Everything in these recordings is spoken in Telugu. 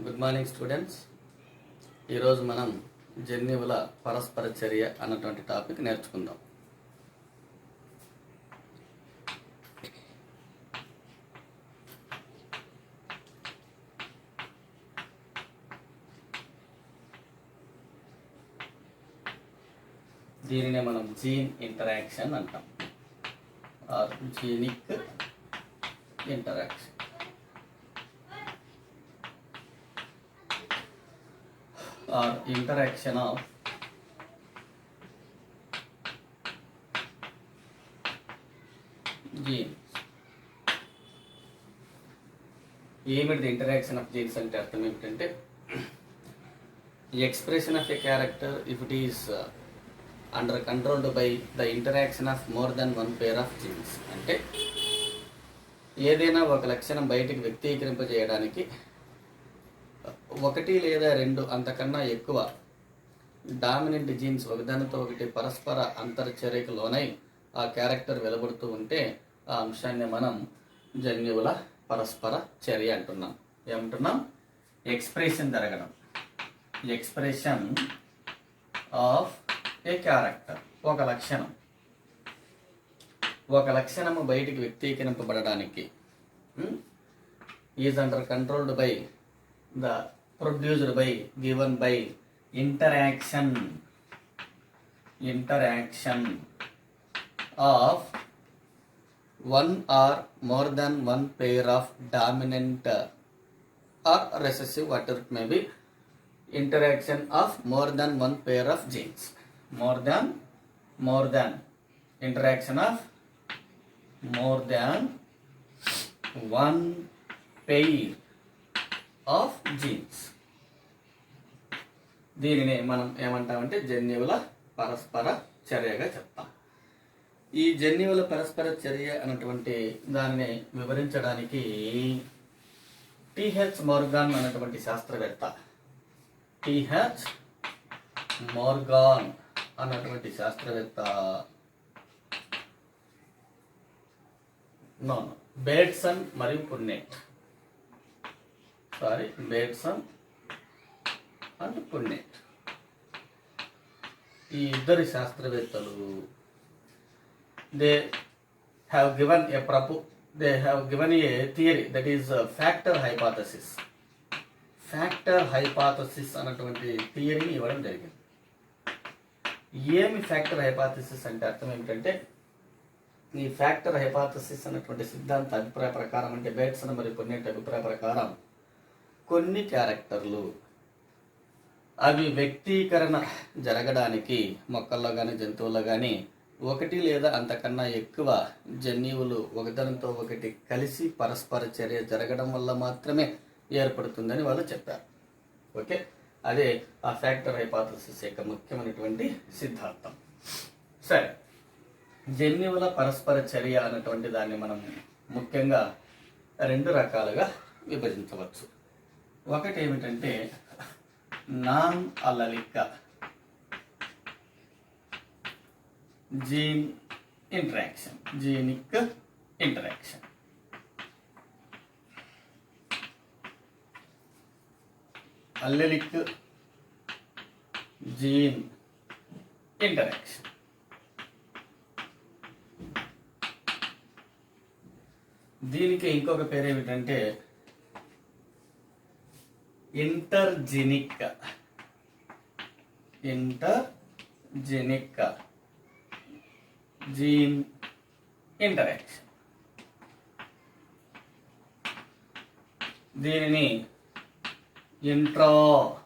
Good morning students. ఈరోజు మనం జన్యువుల పరస్పర చర్య అన్నటువంటి టాపిక్ నేర్చుకుందాం. దీనినే మనం జీన్ ఇంటరాక్షన్ అంటాం, or genic interaction. Or interaction of genes. ఏమిటి ఇంటరాక్షన్ ఆఫ్ జీన్స్ అంటే అర్థం ఏమిటంటే expression of a character if it is under controlled by the interaction of more than one pair of genes. అంటే ఏదైనా ఒక లక్షణం బయటికి వ్యక్తీకరింపజేయడానికి ఒకటి లేదా రెండు అంతకన్నా ఎక్కువ డామినెంట్ జీన్స్ ఒకదానితో ఒకటి పరస్పర అంతర్చర్యకు లోనై ఆ క్యారెక్టర్ వెలువడుతూ ఉంటే ఆ అంశాన్ని మనం జన్యువుల పరస్పర చర్య అంటున్నాం. ఏమంటున్నాం? ఎక్స్ప్రెషన్ జరగడం, ఎక్స్ప్రెషన్ ఆఫ్ ఏ క్యారెక్టర్, ఒక లక్షణము బయటికి వ్యక్తీకరింపబడడానికి is under controlled by the produced by given by interaction of one or more than one pair of dominant or recessive, whatever it may be, interaction of more than one pair of genes. More than interaction of more than one pair of jeans. దీనిని మనం ఏమంటామంటే జన్యువుల పరస్పర చర్యగా చెప్తాం. ఈ జన్యువుల పరస్పర చర్య అన్నటువంటి దానిని వివరించడానికి టిహెచ్ మోర్గాన్ అన్నటువంటి శాస్త్రవేత్త, బేట్సన్ మరియు పున్నెట్, బేట్సన్ అండ్ పున్నెట్, ఈ ఇద్దరు శాస్త్రవేత్తలు they have given A theory that is factor hypothesis అన్నటువంటి థియరీని ఇవ్వడం జరిగింది. ఏమి ఫ్యాక్టర్ హైపాథసిస్ అంటే అర్థం ఏమిటంటే, ఈ ఫ్యాక్టర్ హైపాథసిస్ అన్నటువంటి సిద్ధాంత అభిప్రాయ ప్రకారం, అంటే బేట్సన్ మరియు పున్నెట్ అభిప్రాయ ప్రకారం, కొన్ని క్యారెక్టర్లు అవి వ్యక్తీకరణ జరగడానికి మొక్కల్లో కానీ జంతువుల్లో కానీ ఒకటి లేదా అంతకన్నా ఎక్కువ జన్యువులు ఒకదానితో ఒకటి కలిసి పరస్పర చర్య జరగడం వల్ల మాత్రమే ఏర్పడుతుందని వాళ్ళు చెప్పారు. ఓకే, అదే ఆ ఫ్యాక్టర్ హైపాథసిస్ యొక్క ముఖ్యమైనటువంటి సిద్ధాంతం. సరే, జన్యువుల పరస్పర చర్య అన్నటువంటి దాన్ని మనం ముఖ్యంగా రెండు రకాలుగా విభజించవచ్చు. ఒకటి ఏమిటంటే non allelic genic interaction. Allelic gene interaction. దీనికి ఇంకొక పేరు ఏమిటంటే ఇంటర్జెనిక్ జీన్ ఇంటరాక్షన్. దీనిని ఇంట్రాజెనిక్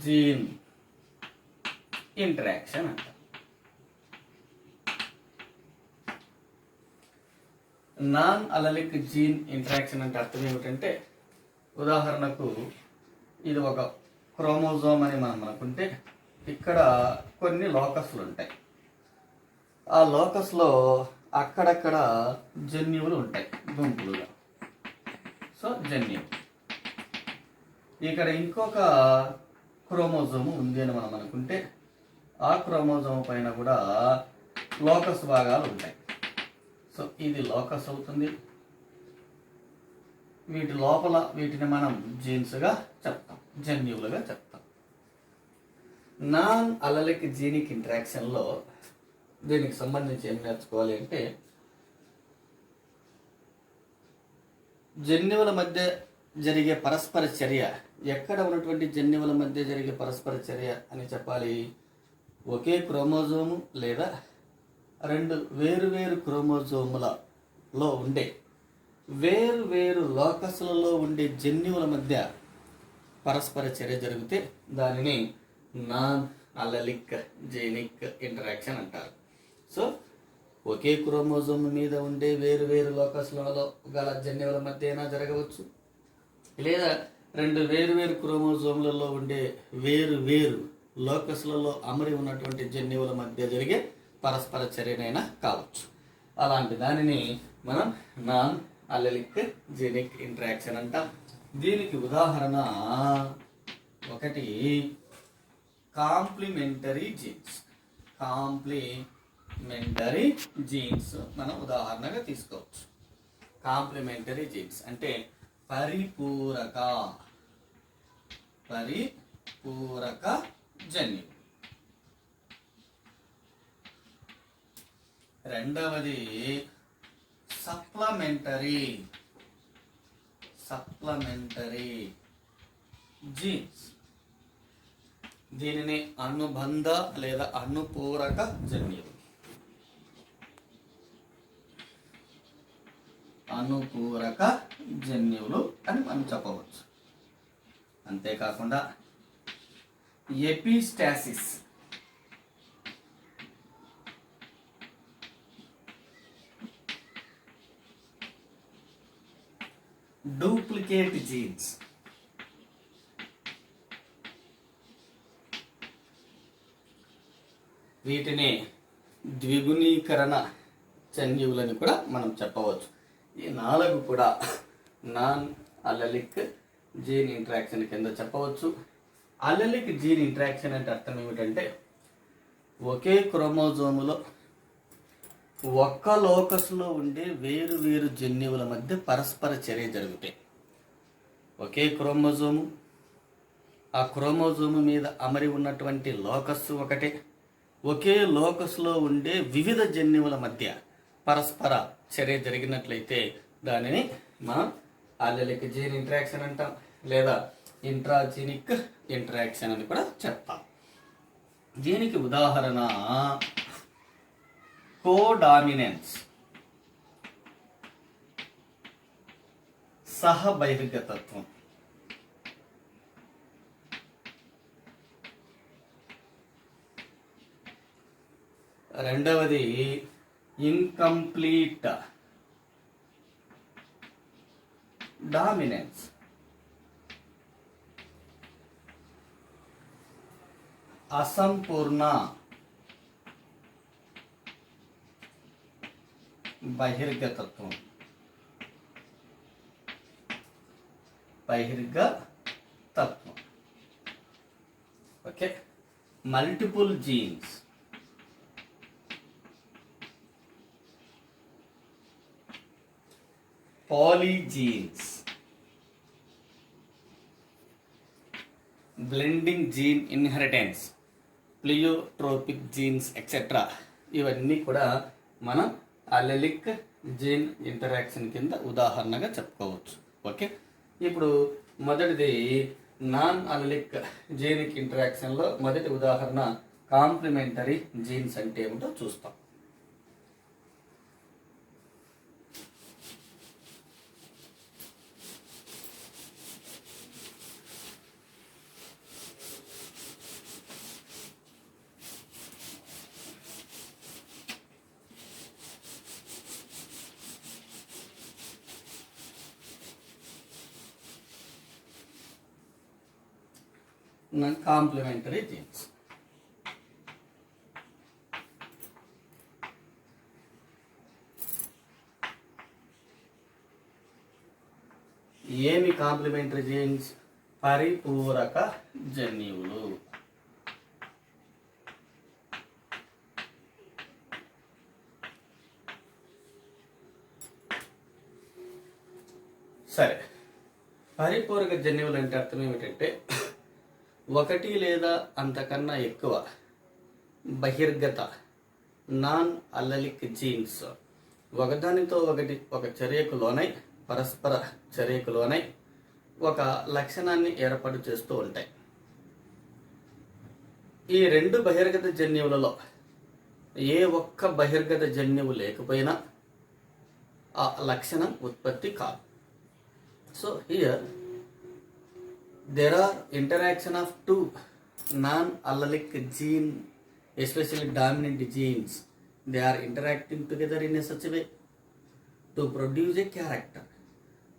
జీన్ ఇంటరాక్షన్ అంటారు. నాన్ అలలిక్ జీన్ ఇంటరాక్షన్ అంటే అర్థం ఏమిటంటే, ఉదాహరణకు ఇది ఒక క్రోమోజోమ్ అని మనం అనుకుంటే, ఇక్కడ కొన్ని లోకస్లు ఉంటాయి. ఆ లోకస్లో అక్కడక్కడ జన్యువులు ఉంటాయి గుంపులుగా. సో జన్యువు. ఇక్కడ ఇంకొక క్రోమోజోము ఉంది అని మనం అనుకుంటే, ఆ క్రోమోజోమ్ పైన కూడా లోకస్ భాగాలు ఉంటాయి. సో ఇది లోకస్ అవుతుంది, వీటి లోపల వీటిని మనం జీన్స్గా చెప్తాం, జన్యువులుగా చెప్తాం. నాన్ అలలిక్ జీనిక్ ఇంటరాక్షన్లో దీనికి సంబంధించి ఏం నేర్చుకోవాలి అంటే, జన్యువుల మధ్య జరిగే పరస్పర చర్య, ఎక్కడ ఉన్నటువంటి జన్యువుల మధ్య జరిగే పరస్పర చర్య అని చెప్పాలి? ఒకే క్రోమోజోము లేదా రెండు వేరు క్రోమోజోములలో ఉండే వేరు లోకస్లలో ఉండే జన్యువుల మధ్య పరస్పర చర్య జరిగితే దానిని నాన్ అలలిక్ జీనిక్ ఇంటరాక్షన్ అంటారు. సో ఒకే క్రోమోజోమ్ మీద ఉండే వేరు లోకస్లలో గల జన్యువుల మధ్య అయినా జరగవచ్చు, లేదా రెండు వేరు క్రోమోజోములలో ఉండే వేరు లోకస్లలో అమరి ఉన్నటువంటి జన్యువుల మధ్య జరిగే పరస్పర చర్యనైనా కావచ్చు. అలాంటి దానిని మనం నాన్ అలలిక్ జీనిక్ ఇంటరాక్షన్ అంటాం. దీనికి ఉదాహరణ ఒకటి కాంప్లిమెంటరీ జీన్స్. కాంప్లిమెంటరీ జీన్స్ మనం ఉదాహరణగా తీసుకోవచ్చు. కాంప్లిమెంటరీ జీన్స్ అంటే పరిపూరక జన్యువు. రెండవది సప్లమెంటరీ జీన్స్. దీనిని అనుబంధ లేదా అనుపూరక జన్యువు. అనుపూరక జన్యువులు అని మనం చెప్పవచ్చు. అంతేకాకుండా ఎపిస్టాసిస్, డూప్లికేట్ జీన్స్, వీటిని ద్విగుణీకరణ జన్యువులని కూడా మనం చెప్పవచ్చు. ఈ 4 కూడా నాన్ అలలిక్ జీన్ ఇంటరాక్షన్ కింద చెప్పవచ్చు. అలలిక్ జీన్ ఇంటరాక్షన్ అంటే అర్థం ఏమిటంటే, ఒకే క్రోమోజోములో ఒక్క లోకస్లో ఉండే వేరు జన్యువుల మధ్య పరస్పర చర్య జరుగుతాయి. ఒకే క్రోమోజోము, ఆ క్రోమోజోము మీద అమరి ఉన్నటువంటి లోకస్ ఒకటే. ఒకే లోకస్లో ఉండే వివిధ జన్యువుల మధ్య పరస్పర చర్య జరిగినట్లయితే దానిని మనం అల్లెలిక్ జీన్ ఇంటరాక్షన్ అంటాం, లేదా ఇంట్రాజీనిక్ ఇంటరాక్షన్ అని కూడా చెప్తాం. దీనికి ఉదాహరణ కోడామినెన్స్, సహబహిర్గతత్వం. రెండవది ఇన్కంప్లీట్ డామినెన్స్. అసంపూర్ణ బహిర్గతత్వం. Okay. Multiple genes, polygenes, blending gene inheritance, pleiotropic genes etcetera. ఇవన్నీ కూడా మనం అల్లెలిక్ జీన్ ఇంటరాక్షన్ కింద ఉదాహరణగా చెప్పుకోవచ్చు. ఓకే. ఇప్పుడు మొదటిది నాన్ అల్లెలిక్ జీనిక్ ఇంటరాక్షన్లో మొదటి ఉదాహరణ కాంప్లిమెంటరీ జీన్స్ అంటే ఏమిటో చూస్తాం. Complementary genes. ఏమి కాంప్లిమెంటరీ జీన్స్? పరిపూరక జన్యువులు. సరే, పరిపూరక జన్యువులు అంటే అర్థం ఏమిటంటే ఒకటి లేదా అంతకన్నా ఎక్కువ బహిర్గత నాన్ అల్లలిక్ జీన్స్ ఒకదానితో ఒకటి ఒక చర్యకు లోనై పరస్పర చర్యకు లోనై ఒక లక్షణాన్ని ఏర్పాటు చేస్తూ ఉంటాయి. ఈ రెండు బహిర్గత జన్యువులలో ఏ ఒక్క బహిర్గత జన్యువు లేకపోయినా ఆ లక్షణం ఉత్పత్తి కాదు. So here there are interaction of two non-allelic gene, especially dominant genes. They are interacting together in a such a way to produce a character.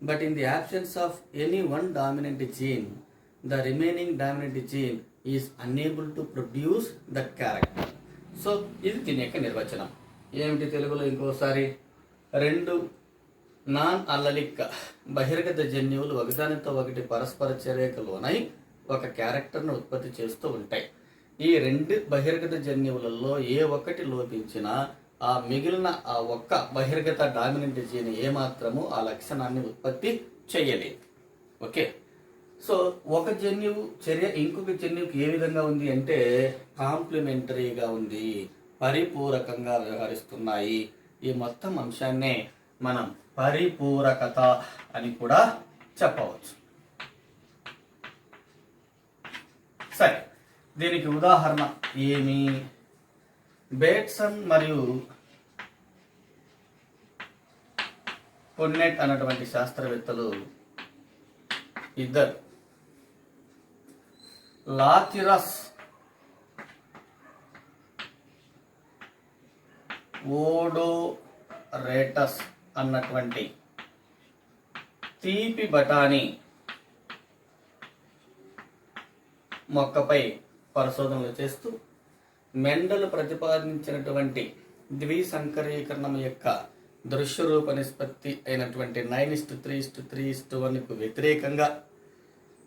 But in the absence of any one dominant gene, the remaining dominant gene is unable to produce that character. So ఇది దీని యొక్క నిర్వచనం. ఏమిటి తెలుగులో ఇంకోసారి? రెండు నాన్ అల్లలిక్ బహిర్గత జన్యువులు ఒకదానితో ఒకటి పరస్పర చర్యకు లోనై ఒక క్యారెక్టర్ను ఉత్పత్తి చేస్తూ ఉంటాయి. ఈ రెండు బహిర్గత జన్యువులలో ఏ ఒక్కటి లోపించినా ఆ మిగిలిన ఆ ఒక్క బహిర్గత డామినెంట్ జీన్ ఏమాత్రము ఆ లక్షణాన్ని ఉత్పత్తి చేయలేదు. ఓకే, సో ఒక జన్యువు చర్య ఇంకొక జన్యువుకి ఏ విధంగా ఉంది అంటే కాంప్లిమెంటరీగా ఉంది, పరిపూరకంగా వ్యవహరిస్తున్నాయి. ఈ మొత్తం అంశాన్నే మనం పరిపూరకత అని కూడా చెప్పవచ్చు. సరే, దీనికి ఉదాహరణ ఏమి? బేట్సన్ మరియు పొన్నెట్ అన్నటువంటి శాస్త్రవేత్తలు ఇద్దరు లాథిరస్ ఓడోరేటస్ అన్నటువంటి తీపి బఠానీ మొక్కపై పరిశోధనలు చేస్తూ మెండల్ ప్రతిపాదించినటువంటి ద్విసంకరీకరణం యొక్క దృశ్యరూప నిష్పత్తి అయినటువంటి 9:3:3:1కు వ్యతిరేకంగా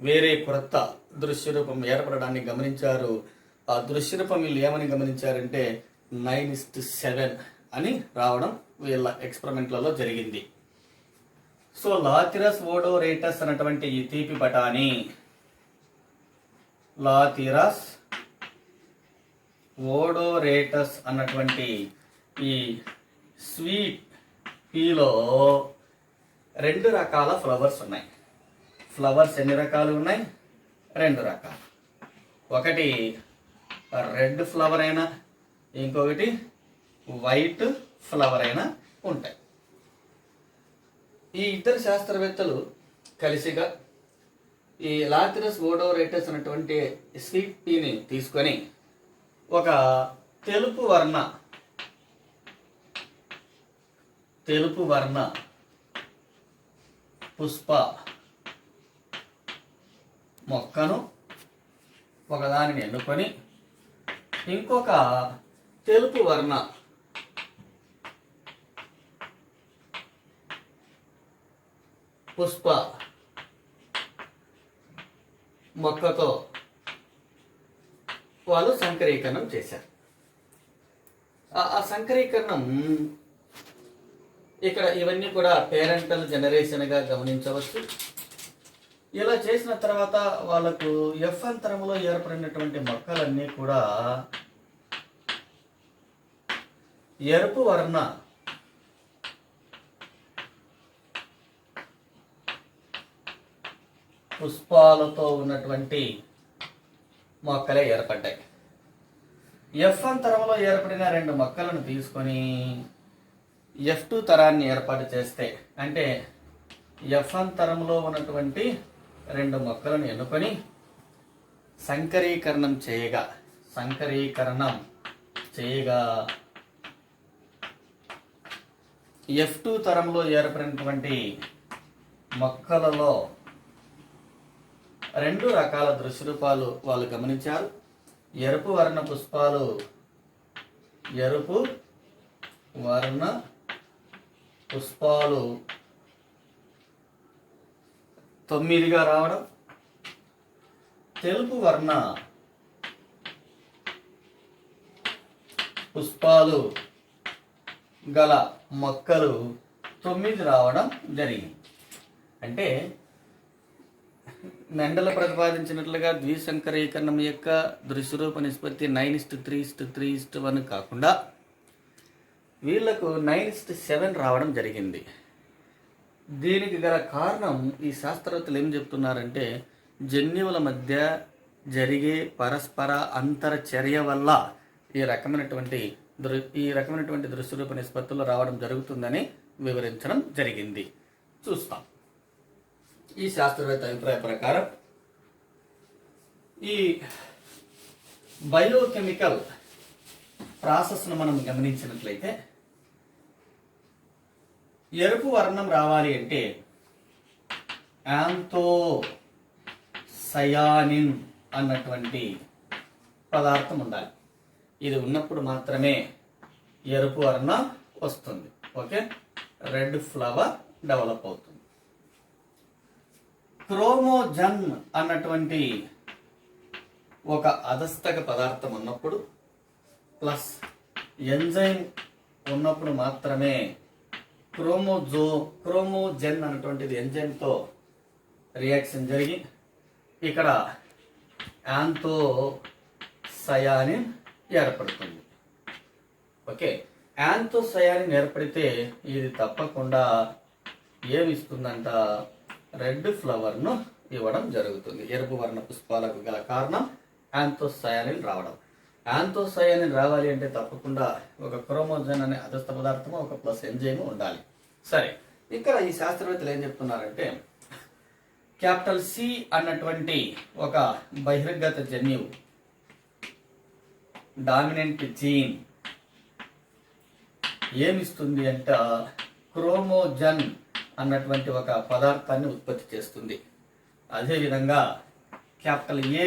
వేరే కొత్త దృశ్యరూపం ఏర్పడడాన్ని గమనించారు. ఆ దృశ్యరూపం వీళ్ళు ఏమని గమనించారంటే 9:7 అని రావడం వీళ్ళ ఎక్స్పెరిమెంట్లలో జరిగింది. సో లాథిరస్ ఓడోరేటస్ అన్నటువంటి ఈ తీపి బఠానీ, లాథిరస్ ఓడోరేటస్ అన్నటువంటి ఈ స్వీట్ పీలో రెండు రకాల ఫ్లవర్స్ ఉన్నాయి. ఫ్లవర్స్ ఎన్ని రకాలు ఉన్నాయి? రెండు రకాలు. ఒకటి రెడ్ ఫ్లవర్ అయినా ఇంకొకటి వైట్ ఫ్లవర్ అయినా ఉంటాయి. ఈ ఇద్దరు శాస్త్రవేత్తలు కలిసిగా ఈ లాథిరస్ ఓడోరేటస్ అనేటువంటి స్వీట్ పీని తీసుకొని ఒక తెలుపు వర్ణ పుష్ప మొక్కను ఒకదానిని ఎన్నుకొని ఇంకొక తెలుపు వర్ణ పుష్ప మొక్కతో వాళ్ళు సంకరీకరణం చేశారు. ఆ సంకరీకరణం ఇక్కడ ఇవన్నీ కూడా పేరెంటల్ జనరేషన్గా గమనించవచ్చు. ఇలా చేసిన తర్వాత వాళ్ళకు ఎఫ్ అంతరంలో ఏర్పడినటువంటి మొక్కలన్నీ కూడా ఎరుపు వర్ణ పుష్పాలతో ఉన్నటువంటి మొక్కలే ఏర్పడ్డాయి. ఎఫ్ అంతరంలో ఏర్పడిన రెండు మొక్కలను తీసుకొని F2 తరాన్ని ఏర్పాటు చేస్తే, అంటే ఎఫ్ అంతరంలో ఉన్నటువంటి రెండు మొక్కలను ఎన్నుకొని సంకరీకరణం చేయగా F2 తరంలో ఏర్పడినటువంటి మొక్కలలో రెండు రకాల దృశ్యరూపాలు వాళ్ళు గమనించారు. ఎరుపు వర్ణ పుష్పాలు ఎరుపు వర్ణ పుష్పాలు 9గా రావడం, తెలుపు వర్ణ పుష్పాలు గల మొక్కలు 9 రావడం జరిగింది. అంటే మెండల్ ప్రతిపాదించినట్లుగా ద్విసంకరీకరణం యొక్క దృశ్యరూప నిష్పత్తి 9:3:3:1 కాకుండా వీళ్లకు 9:7 రావడం జరిగింది. దీనికి గల కారణం ఈ శాస్త్రవేత్తలు ఏం చెప్తున్నారంటే జన్యువుల మధ్య జరిగే పరస్పర అంతర చర్య వల్ల ఈ రకమైనటువంటి దృశ్యరూప నిష్పత్తులు రావడం జరుగుతుందని వివరించడం జరిగింది. చూస్తాం. ఈ శాస్త్రవేత్త అభిప్రాయ ప్రకారం ఈ బయోకెమికల్ ప్రాసెస్ను మనం గమనించినట్లయితే ఎరుపు వర్ణం రావాలి అంటే యాంథోసయానిన్ అన్నటువంటి పదార్థం ఉండాలి. ఇది ఉన్నప్పుడు మాత్రమే ఎరుపు వర్ణం వస్తుంది. ఓకే, రెడ్ ఫ్లవర్ డెవలప్ అవుతుంది. క్రోమోజన్ అన్నటువంటి ఒక అధస్థక పదార్థం ఉన్నప్పుడు ప్లస్ ఎంజైమ్ ఉన్నప్పుడు మాత్రమే క్రోమోజన్ అన్నటువంటిది ఎంజైమ్తో రియాక్షన్ జరిగి ఇక్కడ యాంథోసయానిన్ ఏర్పడుతుంది. ఓకే, యాంథోసయానిన్ ఏర్పడితే ఇది తప్పకుండా ఏమిస్తుందంట? రెడ్ ఫ్లవర్ను ఇవ్వడం జరుగుతుంది. ఎరుపు వర్ణ పుష్పాలకు గల కారణం యాంథోసయానిన్ రావడం. యాంథోసయానిన్ రావాలి అంటే తప్పకుండా ఒక క్రోమోజన్ అనే అధస్థ పదార్థము ఒక ప్లస్ ఎంజైమ్ ఉండాలి. సరే, ఇక్కడ ఈ శాస్త్రవేత్తలు ఏం చెప్తున్నారంటే క్యాపిటల్ సి అన్నటువంటి ఒక బహిర్గత జన్యువు డామినెంట్ జీన్ ఏమిస్తుంది అంటే క్రోమోజన్ అన్నటువంటి ఒక పదార్థాన్ని ఉత్పత్తి చేస్తుంది. అదేవిధంగా క్యాపిటల్ ఏ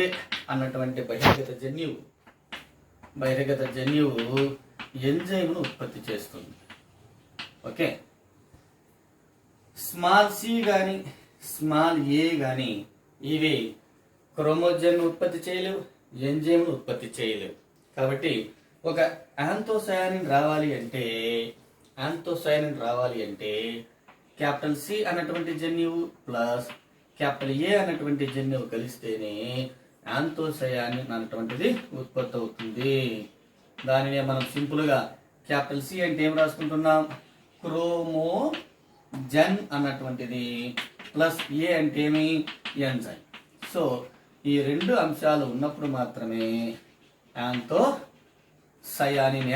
అన్నటువంటి బహిర్గత జన్యువు ఎంజైమ్ను ఉత్పత్తి చేస్తుంది. ఓకే, స్మాల్ సి కానీ స్మాల్ ఏ కానీ ఇవి క్రోమోజన్ ఉత్పత్తి చేయలేవు, ఎంజైమ్ను ఉత్పత్తి చేయలేవు. కాబట్టి ఒక యాంథోసయానిన్ రావాలి అంటే క్యాపిటల్ సి అన్నటువంటి జన్యువు ప్లస్ క్యాపిటల్ ఏ అన్నటువంటి జన్యువు కలిస్తేనే యాంథోసయానిన్ అన్నటువంటిది ఉత్పత్తి అవుతుంది. దానినే మనం సింపుల్గా క్యాపిటల్ సి అంటే ఏం రాసుకుంటున్నాం? క్రోమోజన్ అన్నటువంటిది ప్లస్ ఏ అంటే ఏమి? ఎంజైమ్. సో ఈ రెండు అంశాలు ఉన్నప్పుడు మాత్రమే యాంథోసయానిన్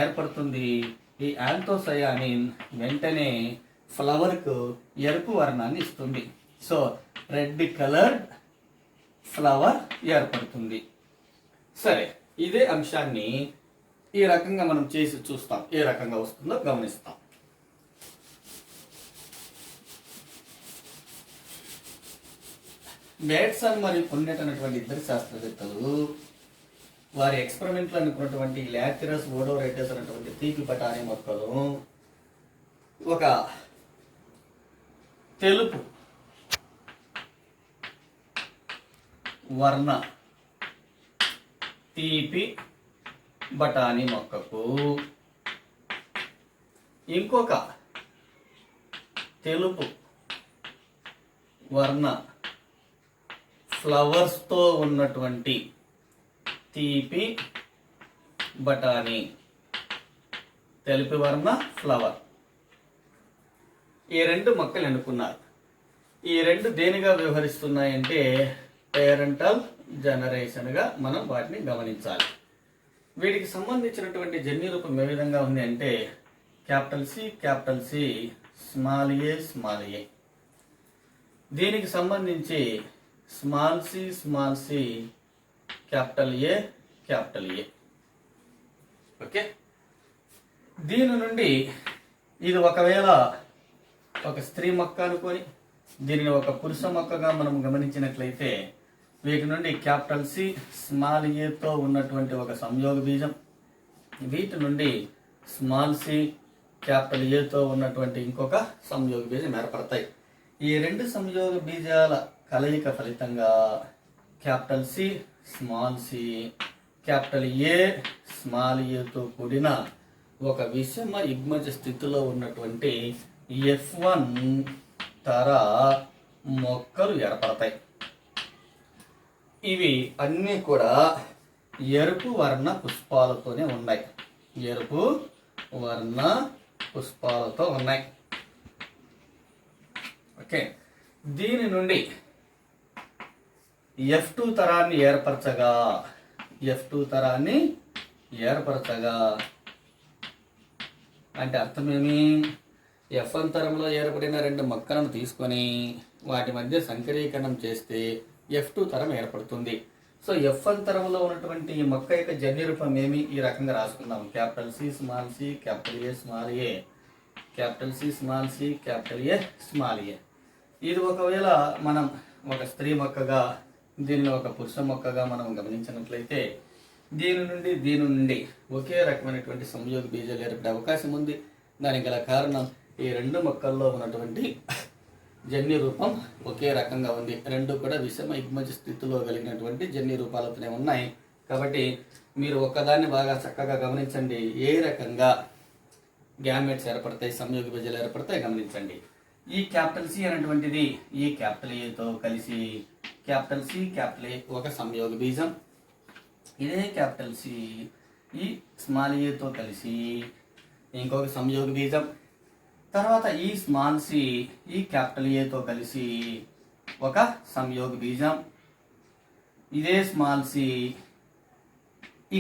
ఏర్పడుతుంది. ఈ యాంథోసయానిన్ వెంటనే ఫ్లవర్కు ఎరుపు వర్ణాన్ని ఇస్తుంది. సో రెడ్ కలర్డ్ ఫ్లవర్ ఏర్పడుతుంది. సరే, ఇదే అంశాన్ని ఈ రకంగా మనం చేసి చూస్తాం. ఏ రకంగా వస్తుందో గమనిస్తాం. బేట్సన్ మరియు పున్నెట్ అనేటువంటి ఇద్దరు శాస్త్రవేత్తలు వారి ఎక్స్పెరిమెంట్లో అనుకున్నటువంటి లాథిరస్ ఓడోరైటస్ అనేటువంటి తీపి బఠానీ మొక్కలు ఒక తెలుపు వర్ణ తీపి బఠానీ మొక్కకు ఇంకొక తెలుపు వర్ణ ఫ్లవర్స్తో ఉన్నటువంటి తీపి బఠానీ తెలుపు వర్ణ ఫ్లవర్ ఈ రెండు మొక్కలు ఎన్నుకున్నారు. ఈ రెండు దేనిగా వ్యవహరిస్తున్నాయంటే పేరెంటల్ జనరేషన్గా మనం వాటిని గమనించాలి. వీటికి సంబంధించినటువంటి జన్యు రూపం ఏ విధంగా ఉంది అంటే క్యాపిటల్ సి స్మాల్ ఏ. దీనికి సంబంధించి small C capital A. Okay, దీని నుండి ఇది ఒకవేళ ఒక స్త్రీ మొక్క అనుకొని దీనిని ఒక పురుష మొక్కగా మనం గమనించినట్లయితే వీటి నుండి క్యాపిటల్ సి స్మాల్ ఏతో ఉన్నటువంటి ఒక సంయోగ బీజం, వీటి నుండి స్మాల్ సి క్యాపిటల్ ఏతో ఉన్నటువంటి ఇంకొక సంయోగ బీజం ఏర్పడతాయి. ఈ రెండు సంయోగ బీజాల కలయిక ఫలితంగా capital C small C capital A small ఏతో కూడిన ఒక విషమ యుగ్మజ స్థితిలో ఉన్నటువంటి F1 తర మొక్కలు ఏర్పడతాయి. ఇవి అన్నీ కూడా ఎరుపు వర్ణ పుష్పాలతోనే ఉన్నాయి. ఎరుపు వర్ణ పుష్పాలతో ఉన్నాయి. ఓకే, దీని నుండి F2 తరాన్ని ఏర్పరచగా అంటే అర్థమేమి? F1 తరంలో ఏర్పడిన 2 మొక్కలను తీసుకొని వాటి మధ్య సంకరీకరణం చేస్తే F2 తరం ఏర్పడుతుంది. సో F1 తరంలో ఉన్నటువంటి ఈ మొక్క యొక్క జన్యు రూపం ఏమి? ఈ రకంగా రాసుకుందాం. Capital C small C capital A small A, capital C small C capital A small A. ఇది ఒకవేళ మనం ఒక స్త్రీ మొక్కగా, దీనిలో ఒక పురుష మొక్కగా మనం గమనించినట్లయితే దీని నుండి ఒకే రకమైనటువంటి సంయోగ బీజాలు ఏర్పడే అవకాశం ఉంది. దానికి గల కారణం ఈ 2 మొక్కల్లో ఉన్నటువంటి జన్యు రూపం ఒకే రకంగా ఉంది. 2 కూడా విషమ యుగ్మజ స్థితిలో కలిగినటువంటి జన్యు రూపాలతోనే ఉన్నాయి. కాబట్టి మీరు ఒక్కదాన్ని బాగా చక్కగా గమనించండి. ఏ రకంగా గ్యామెట్స్ ఏర్పడతాయి, సంయోగ బీజాలు ఏర్పడతాయి గమనించండి. ఈ క్యాపిటల్ సి అనేటువంటిది ఈ క్యాపిటల్ ఏతో కలిసి క్యాపిటల్ సి క్యాపిటల్ ఏ ఒక సంయోగ బీజం. ఇదే క్యాపిటల్ సి ఈ స్మాల్ ఏతో కలిసి ఇంకొక సంయోగ బీజం. తర్వాత ఈ స్మాల్ సి ఈ క్యాపిటల్ ఏతో కలిసి ఒక సంయోగ బీజం. ఇదే స్మాల్ సి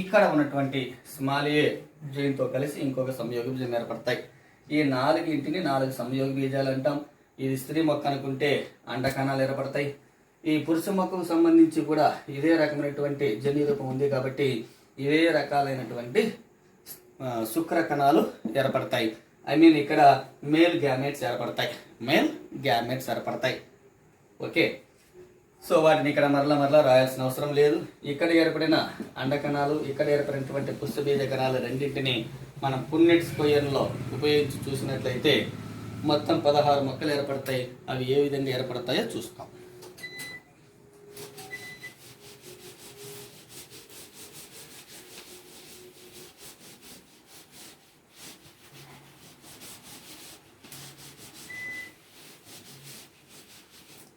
ఇక్కడ ఉన్నటువంటి స్మాల్ ఏ దీంతో కలిసి ఇంకొక సంయోగ బీజం ఏర్పడతాయి. ఈ 4ంటిని 4 సంయోగ బీజాలు అంటాం. ఇది స్త్రీ మొక్క అనుకుంటే అండకణాలు ఏర్పడతాయి. ఈ పురుష మొక్కకు సంబంధించి కూడా ఇదే రకమైనటువంటి జన్యు రూపం ఉంది కాబట్టి ఇవే రకాలైనటువంటి శుక్ర కణాలు ఏర్పడతాయి. ఇక్కడ మేల్ గ్యామెట్స్ ఏర్పడతాయి. ఓకే, సో వాటిని ఇక్కడ మరలా రాయాల్సిన అవసరం లేదు. ఇక్కడ ఏర్పడిన అండకణాలు, ఇక్కడ ఏర్పడినటువంటి పుష్పబీజ కణాలు రెండింటిని మనం పున్నెట్ స్క్వేర్లో ఉపయోగించి చూసినట్లయితే మొత్తం 16 మొక్కలు ఏర్పడతాయి. అవి ఏ విధంగా ఏర్పడతాయో చూస్తాం.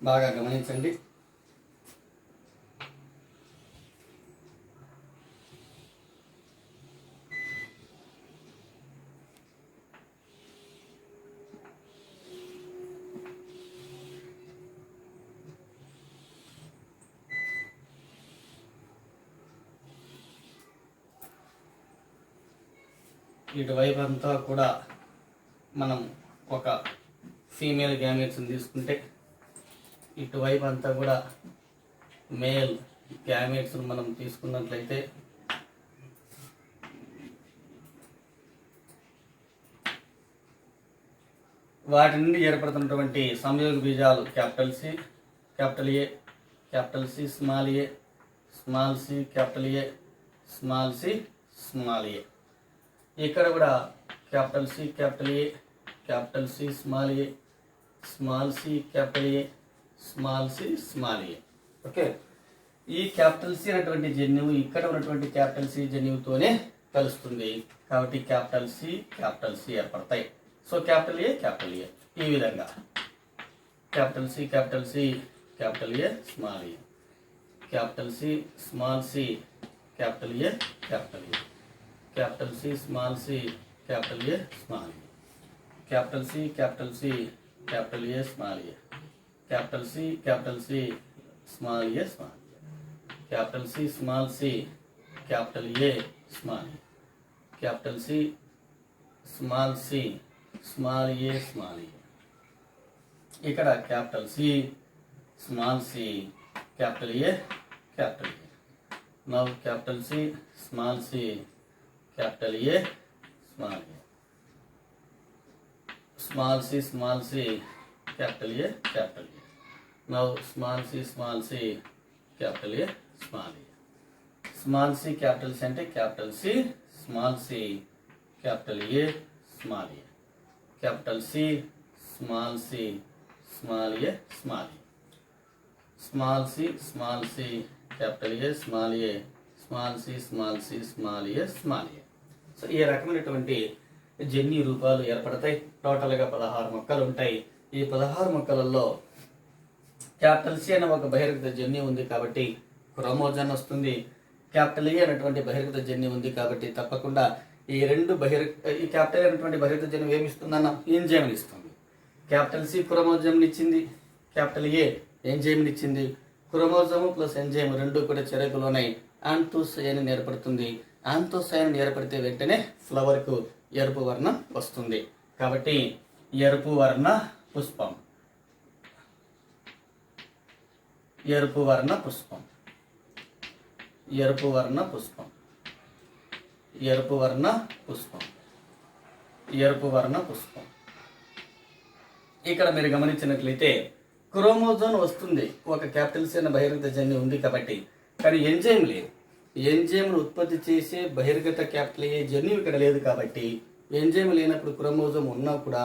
బాగా గమనించండి. ఇటువైపు అంతా కూడా మనం ఒక ఫీమేల్ గ్యామెట్స్ని తీసుకుంటే ఇటువైపు అంతా కూడా మేల్ గ్యామెట్స్ని మనం తీసుకున్నట్లయితే వాటి నుండి ఏర్పడుతున్నటువంటి సంయోగ బీజాలు capital C capital A, capital C small A, small C capital A, small C small A. ఇక్కడ కూడా capital C capital A, capital C small A, small C capital A, small C small A. Okay, ఈ క్యాపిటల్ సి అనేటువంటి జన్యువు ఇక్కడ ఉన్నటువంటి క్యాపిటల్ సి జన్యువుతోనే కలుస్తుంది కాబట్టి క్యాపిటల్ సి ఏర్పడతాయి. సో క్యాపిటల్ ఏ ఈ విధంగా capital C capital A small A, capital C small C capital A, capital C small C capital A small A, capital C capital A small A, capital C small A small A, capital C small C capital A small A, capital C small C small A small A. ఇక్కడ capital C small C capital A. Now capital C small C capital A small A, small C capital A. Now small C capital A small A. Small C capital C అంటే capital C small C capital A small A, capital C small A small A, small C capital A small A, small C small A small A. So ఈ రకమైనటువంటి జన్యు రూపాలు ఏర్పడతాయి. టోటల్గా 16 మొక్కలు ఉంటాయి. ఈ 16 మొక్కలలో క్యాపిటల్ సి అనే ఒక బహిర్గత జన్యు ఉంది కాబట్టి క్రోమోజన్ వస్తుంది. క్యాపిటల్ ఏ అనేటువంటి బహిర్గత జన్యువు ఉంది కాబట్టి తప్పకుండా ఈ రెండు ఈ క్యాపిటల్ ఏ అనేటువంటి బహిర్గత జన్యువు ఏమి ఇస్తుందన్న ఎంజైమ్ని ఇస్తుంది. క్యాపిటల్ సి క్రోమోజోమ్ని ఇచ్చింది, క్యాపిటల్ ఏ ఎంజైమ్ని ఇచ్చింది. క్రోమోజోము ప్లస్ ఎంజైమ్ రెండు కూడా చేరికలోనే ఆంథోసయానిన్ ఏర్పడుతుంది. ఆంథోసయానిన్ ఏర్పడితే వెంటనే ఫ్లవర్కు ఎరుపు వర్ణం వస్తుంది. కాబట్టి ఎరుపు వర్ణ పుష్పం, ఎరుపు వర్ణ పుష్పం, ఎరుపు వర్ణ పుష్పం, ఎరుపు వర్ణ పుష్పం, ఎరుపు వర్ణ పుష్పం. ఇక్కడ మీరు గమనించినట్లయితే క్రోమోజోన్ వస్తుంది, ఒక క్యాపిటల్ సి అనే బహిర్గత జన్యువు ఉంది కాబట్టి, కానీ ఎంజైమ్ లేదు. ఎంజైమ్ను ఉత్పత్తి చేసే బహిర్గత క్యాపిటల్ ఏ జన్యువు ఇక్కడ లేదు కాబట్టి, ఎంజైమ్ లేనప్పుడు క్రోమోజోమ్ ఉన్నా కూడా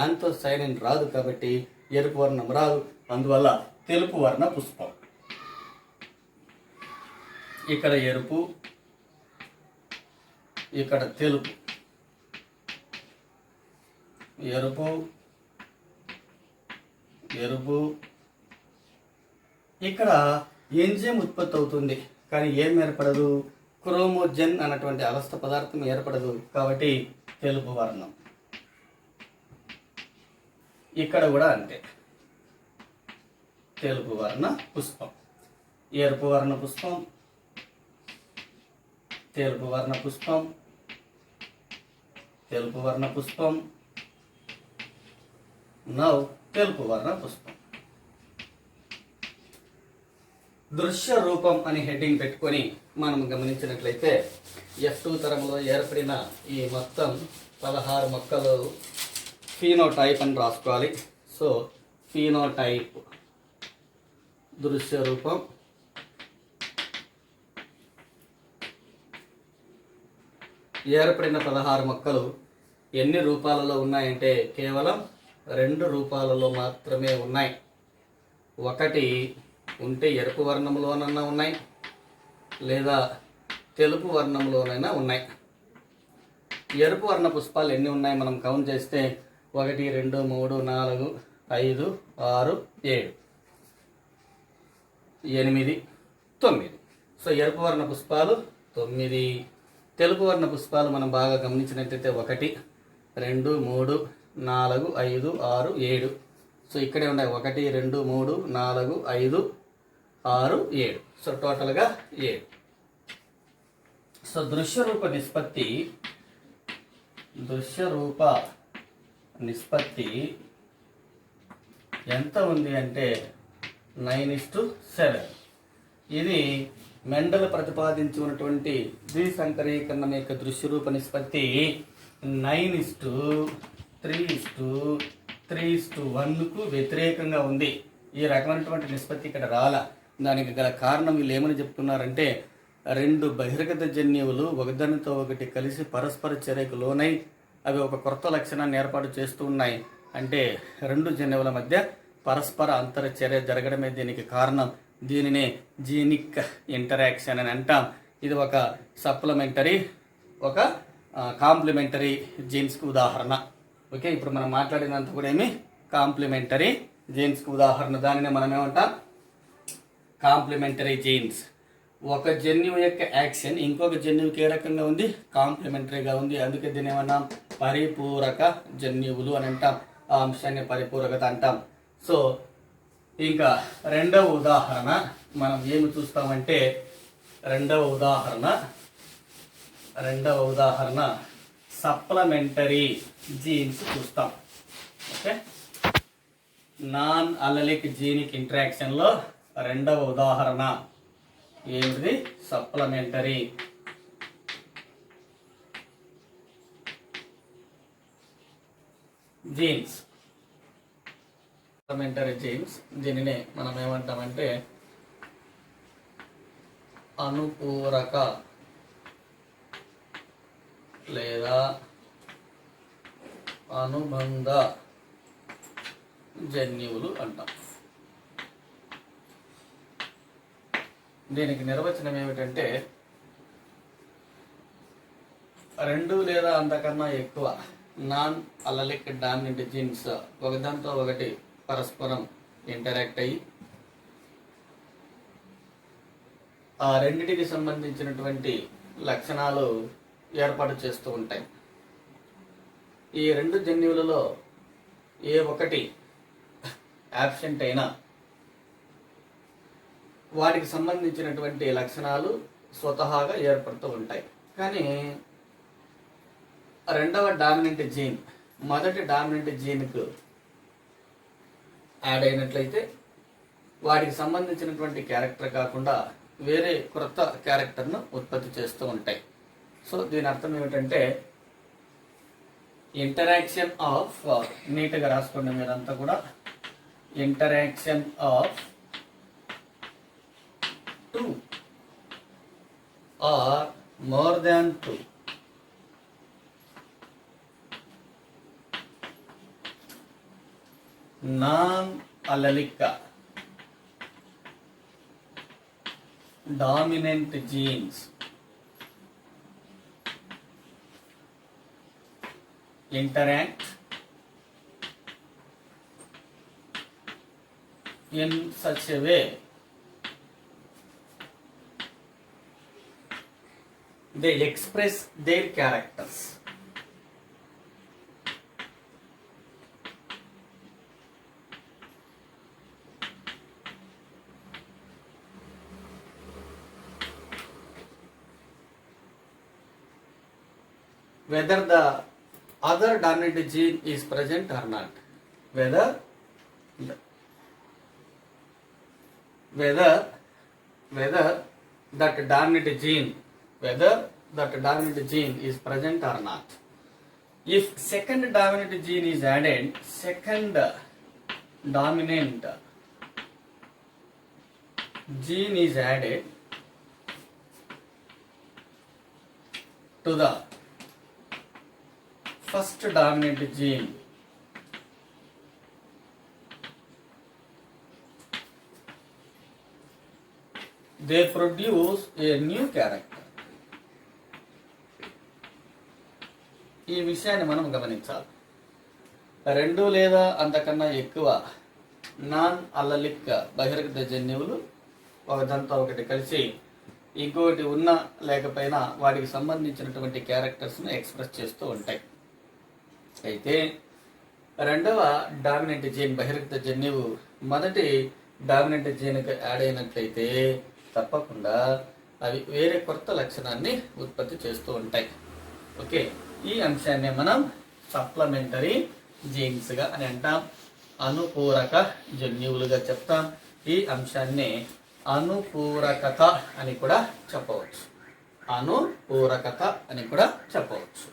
ఆంథోసయానిన్ రాదు కాబట్టి ఎరుపు వర్ణం రాదు. అందువల్ల తెలుపు వర్ణ పుష్పం. ఇక్కడ ఎరుపు, ఇక్కడ తెలుపు, ఎరుపు, ఎరుపు. ఇక్కడ ఎంజైమ్ ఉత్పత్తి అవుతుంది కానీ ఏం ఏర్పడదు, క్రోమోజన్ అన్నటువంటి అవస్థ పదార్థం ఏర్పడదు కాబట్టి తెలుపు వర్ణం. ఇక్కడ కూడా అంతే, తెలుపు వర్ణ పుష్పం, ఎరుపు వర్ణ పుష్పం, తెలుపు వర్ణ పుష్పం, తెలుపు వర్ణ పుష్పం. నౌ తెలుపు వర్ణ పుష్పం. దృశ్య రూపం అని హెడ్డింగ్ పెట్టుకొని మనం గమనించినట్లయితే F2 తరంలో ఏర్పడిన ఈ మొత్తం 16 మొక్కలు ఫీనోటైప్ అని రాసుకోవాలి. సో ఫీనోటైప్ దృశ్య రూపం, ఏర్పడిన 16 మొక్కలు ఎన్ని రూపాలలో ఉన్నాయంటే కేవలం 2 రూపాలలో మాత్రమే ఉన్నాయి. ఒకటి ఉంటే ఎరుపు వర్ణంలోనన్నా ఉన్నాయి, లేదా తెలుపు వర్ణంలోనైనా ఉన్నాయి. ఎరుపు వర్ణ పుష్పాలు ఎన్ని ఉన్నాయి మనం కౌంట్ చేస్తే 1 2 3 4 5 6 7 8 9. సో ఎరుపు వర్ణ పుష్పాలు 9. తెలుపు వర్ణ పుష్పాలు మనం బాగా గమనించినట్లయితే 1 2 3 4 5 6 7. సో ఇక్కడే ఉన్నాయి 1 2 3 4 5 6 7. సో టోటల్గా 7. సో దృశ్యరూప నిష్పత్తి ఎంత ఉంది అంటే 9:7. ఇది మెండల్ ప్రతిపాదించినటువంటి ద్విసంకరీకరణం యొక్క దృశ్యరూప నిష్పత్తి 9:3:3:1కు వ్యతిరేకంగా ఉంది. ఈ రకమైనటువంటి నిష్పత్తి ఇక్కడ రాలా. దానికి గల కారణం వీళ్ళు ఏమని చెప్తున్నారంటే 2 బహిర్గత జన్యువులు ఒకదానితో ఒకటి కలిసి పరస్పర చర్యకు లోనై అవి ఒక కొత్త లక్షణాన్ని ఏర్పాటు చేస్తూ ఉన్నాయి. అంటే 2 జన్యువుల మధ్య పరస్పర అంతర చర్య జరగడమే దీనికి కారణం. దీనినే జీనిక్ ఇంటరాక్షన్ అని అంటాం. ఇది ఒక సప్లిమెంటరీ, ఒక కాంప్లిమెంటరీ జీన్స్కి ఉదాహరణ. ఓకే, ఇప్పుడు మనం మాట్లాడినంత కూడా ఏమి కాంప్లిమెంటరీ జీన్స్కి ఉదాహరణ. దానిని మనం ఏమంటాం, కాంప్లిమెంటరీ జీన్స్. ఒక జన్యువు యొక్క యాక్షన్ ఇంకొక జన్యువుకి ఏ రకంగా ఉంది, కాంప్లిమెంటరీగా ఉంది. అందుకే దీన్ని ఏమన్నాం, పరిపూరక జన్యువులు అని అంటాం. ఆ అంశాన్ని పరిపూరకత అంటాం. సో ఇంకా రెండవ ఉదాహరణ మనం ఏమి చూస్తామంటే రెండవ ఉదాహరణ సప్లిమెంటరీ జీన్స్ చూస్తాం. ఓకే, నాన్ అల్లలిక్ జీనిక్ ఇంటరాక్షన్లో రెండవ ఉదాహరణ ఏమిటి, సప్లిమెంటరీ జీన్స్. సప్లిమెంటరీ జీన్స్ దీనినే మనం ఏమంటామంటే అనుపూరక లేదా అనుబంధ జన్యువులు అంటాం. దీనికి నిర్వచనం ఏమిటంటే 2 లేదా అంతకన్నా ఎక్కువ నాన్ అల్లలిక్ డామినెంట్ జీన్స్ ఒకదాంతో ఒకటి పరస్పరం ఇంటరాక్ట్ అయ్యి ఆ రెండిటికి సంబంధించినటువంటి లక్షణాలు ఏర్పాటు చేస్తూ ఉంటాయి. ఈ రెండు జన్యువులలో ఏ ఒకటి యాబ్సెంట్ అయినా వాటికి సంబంధించినటువంటి లక్షణాలు స్వతహాగా ఏర్పడుతూ ఉంటాయి. కానీ రెండవ డామినెంట్ జీన్ మొదటి డామినెంట్ జీన్కు యాడ్ అయినట్లయితే వాటికి సంబంధించినటువంటి క్యారెక్టర్ కాకుండా వేరే కొత్త క్యారెక్టర్ను ఉత్పత్తి చేస్తూ ఉంటాయి. సో దీని అర్థం ఏమిటంటే ఇంటరాక్షన్ ఆఫ్, నీట్గా రాసుకోండి మీరంతా కూడా, interaction of 2 or more than 2 non-allelic dominant genes interact in such a way they express their characters. Whether the other dominant gene is present or not, whether that dominant gene is present or not. If second dominant gene is added, second dominant gene is added to the first dominant gene, they produce a new character. ఈ విషయాన్ని మనం గమనించాలి. రెండు లేదా అంతకన్నా ఎక్కువ నాన్ అల్లలిక్ బహిర్గత జన్యువులు ఒకదంతా ఒకటి కలిసి ఇంకొకటి ఉన్నా లేకపోయినా వాటికి సంబంధించినటువంటి క్యారెక్టర్స్ను ఎక్స్ప్రెస్ చేస్తూ ఉంటాయి. అయితే రెండవ డామినెంట్ జీన్ బహిర్గత జన్యువు మొదటి డామినెంట్ జీన్కి యాడ్ అయినట్లయితే తప్పకుండా అవి వేరే కొత్త లక్షణాన్ని ఉత్పత్తి చేస్తూ ఉంటాయి. ఓకే, ఈ అంశాన్ని మనం సప్లిమెంటరీ జీన్స్గా అని అంటాం, అనుపూరక జన్యువులుగా చెప్తాం. ఈ అంశాన్ని అనుపూరకత అని కూడా చెప్పవచ్చు, అనుపూరకత అని కూడా చెప్పవచ్చు.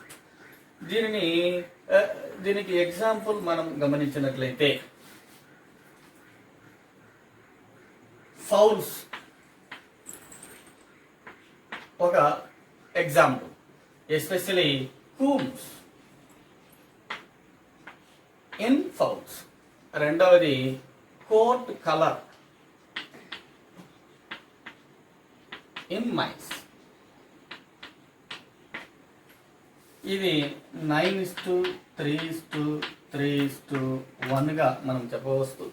దీనికి ఎగ్జాంపుల్ మనం గమనించినట్లయితే ఫౌల్స్ ఒక ఎగ్జాంపుల్, ఎస్పెషలీ కూమ్స్ ఇన్ ఫౌల్స్. రెండవది కోట్ కలర్ ఇన్ మైస్. ఇది 9:3:3:1గా మనం చెప్పవచ్చు.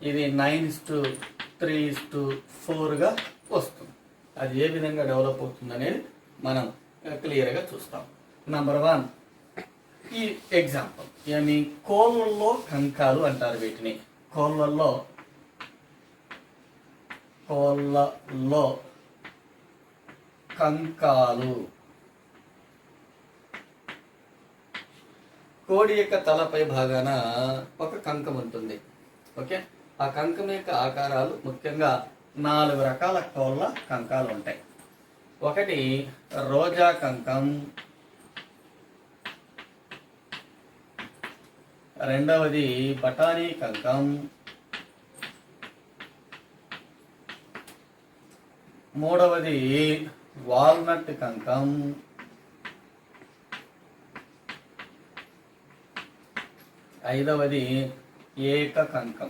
ఇది 9:3:4గా వస్తుంది. అది ఏ విధంగా డెవలప్ అవుతుంది అనేది మనం క్లియర్గా చూస్తాం. నంబర్ 1, ఈ ఎగ్జాంపుల్ ఏమి, కోళ్ళల్లో కంకాలు అంటారు వీటిని. కోళ్ళల్లో కంకాలు. కోడి యొక్క తలపై భాగాన ఒక కంకం ఉంటుంది. ఓకే, ఆ కంకం యొక్క ఆకారాలు ముఖ్యంగా 4 రకాల కోళ్ళ కంకాలు ఉంటాయి. ఒకటి రోజా కంకం, రెండవది బఠానీ కంకం, మూడవది వాల్నట్ కంకం, ఐదవది ఏక కంకం.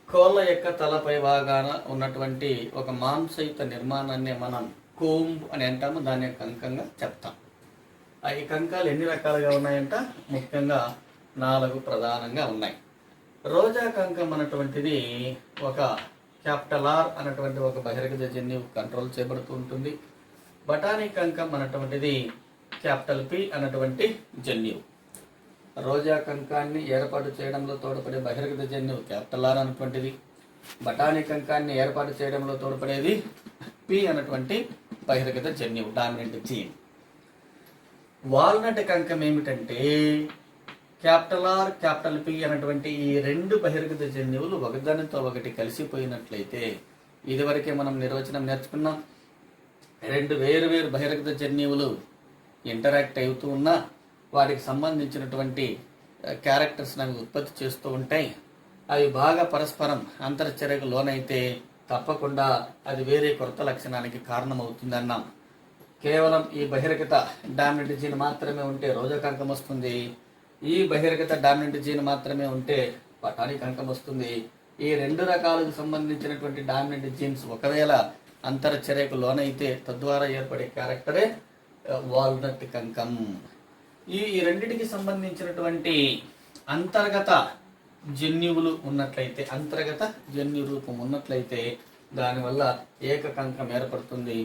కోళ్ళ యొక్క తలపై భాగాన ఉన్నటువంటి ఒక మాంసయుత నిర్మాణాన్ని మనం కోంబ్ అని అంటాము, దాన్ని కంకంగా చెప్తాం. ఈ కంకాలు ఎన్ని రకాలుగా ఉన్నాయంట? ముఖ్యంగా 4 ప్రధానంగా ఉన్నాయి. రోజా కంకం అన్నటువంటిది ఒక క్యాపిటల్ ఆర్ అన్నటువంటి ఒక బహిర్గత జన్యువు కంట్రోల్ చేయబడుతూ ఉంటుంది. బఠానీ కంకం అన్నటువంటిది క్యాపిటల్ పి అన్నటువంటి జన్యువు. రోజా కంకాన్ని ఏర్పాటు చేయడంలో తోడ్పడే బహిర్గత జన్యువు క్యాపిటల్ ఆర్ అన్నటువంటిది. బఠానీ కంకాన్ని ఏర్పాటు చేయడంలో తోడ్పడేది పి అన్నటువంటి బహిర్గత జన్యువు, డామినెంట్ జీన్. వాల్నట్ కంకం ఏమిటంటే క్యాపిటల్ ఆర్ క్యాపిటల్ పి అన్నటువంటి ఈ రెండు బహిర్గత జన్యువులు ఒకదానితో ఒకటి కలిసిపోయినట్లయితే, ఇదివరకే మనం నిర్వచనం నేర్చుకున్నాం, రెండు వేరు వేరు బహిర్గత జన్యువులు ఇంటరాక్ట్ అవుతూ ఉన్నా వాటికి సంబంధించినటువంటి క్యారెక్టర్స్ అవి ఉత్పత్తి చేస్తూ ఉంటాయి. అవి బాగా పరస్పరం అంతర్చర్యకు లోనైతే తప్పకుండా అది వేరే కొత్త లక్షణానికి కారణమవుతుంది అన్నాం. కేవలం ఈ బహిర్గత డామినెంట్ జీన్ మాత్రమే ఉంటే రోజా కంకం వస్తుంది. ఈ బహిర్గత డామినెంట్ జీన్ మాత్రమే ఉంటే బఠానీ కంకం వస్తుంది. ఈ రెండు రకాలకు సంబంధించినటువంటి డామినెంట్ జీన్స్ ఒకవేళ అంతర్చర్యకు లోనైతే తద్వారా ఏర్పడే క్యారెక్టరే వాల్నట్ కంకం. ఈ రెండింటికి సంబంధించినటువంటి అంతర్గత జన్యువులు ఉన్నట్లయితే, అంతర్గత జన్యు రూపం ఉన్నట్లయితే దానివల్ల ఏక కంకం ఏర్పడుతుంది.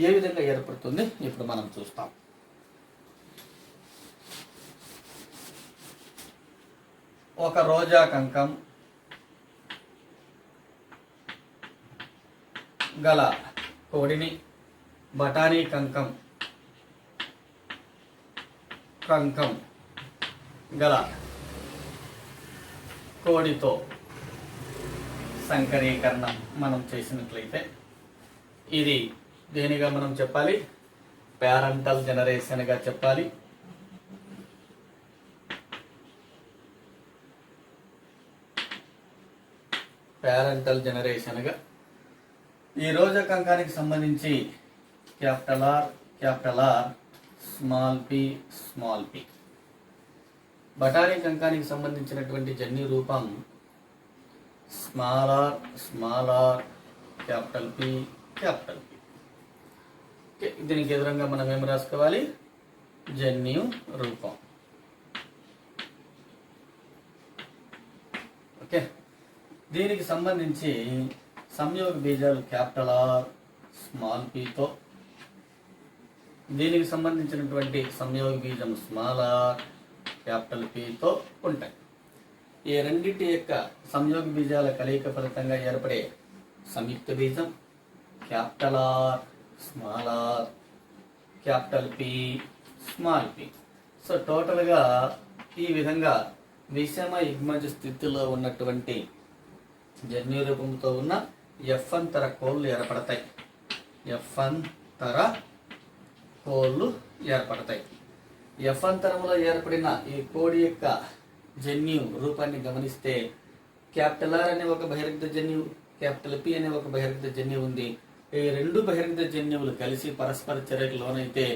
ఏ విధంగా ఏర్పడుతుంది ఇప్పుడు మనం చూస్తాం. ఒక రోజా కంకం గల కోడిని బఠానీ కంకం గల కోడితో సంకరీకరణం మనం చేసినట్లయితే ఇది దేనిగా మనం చెప్పాలి? పేరెంటల్ జనరేషన్గా చెప్పాలి. పేరెంటల్ జనరేషన్గా ఈ రోజా కంకానికి సంబంధించి క్యాపిటల్ ఆర్ స్మాల్ పి. బఠానీ కంకానికి సంబంధించినటువంటి జన్యు రూపం స్మాల్ ఆర్ క్యాపిటల్ పి. దీనికి ఎదురుగా మనం ఏం రాసుకోవాలి? జన్యు రూపం. ఓకే, దీనికి సంబంధించి సంయోగ బీజాలు క్యాపిటల్ ఆర్ స్మాల్ పితో, దీనికి సంబంధించినటువంటి సంయోగ బీజం స్మాల్ ఆర్ క్యాపిటల్ పితో ఉంటాయి. ఈ రెండింటి యొక్క సంయోగ బీజాల కలయిక ఫలితంగా ఏర్పడే సంయుక్త బీజం capital R small R capital P small P. So టోటల్గా ఈ విధంగా విషమ యుగ్మజ స్థితిలో ఉన్నటువంటి జన్యు రూపంతో ఉన్న ఎఫ్అంతర కోళ్ళు ఏర్పడతాయి. ఎఫ్అంతరంలో ఏర్పడిన ఈ కోడి యొక్క జన్యు రూపాన్ని గమనిస్తే క్యాపిటల్ ఆర్ అనే ఒక బహిర్గత జన్యువు, క్యాపిటల్ పి అనే ఒక బహిర్గత జన్యువు ఉంది. ఈ రెండు బహిర్గత జన్యువులు కలిసి పరస్పర చర్యకు లోనైతే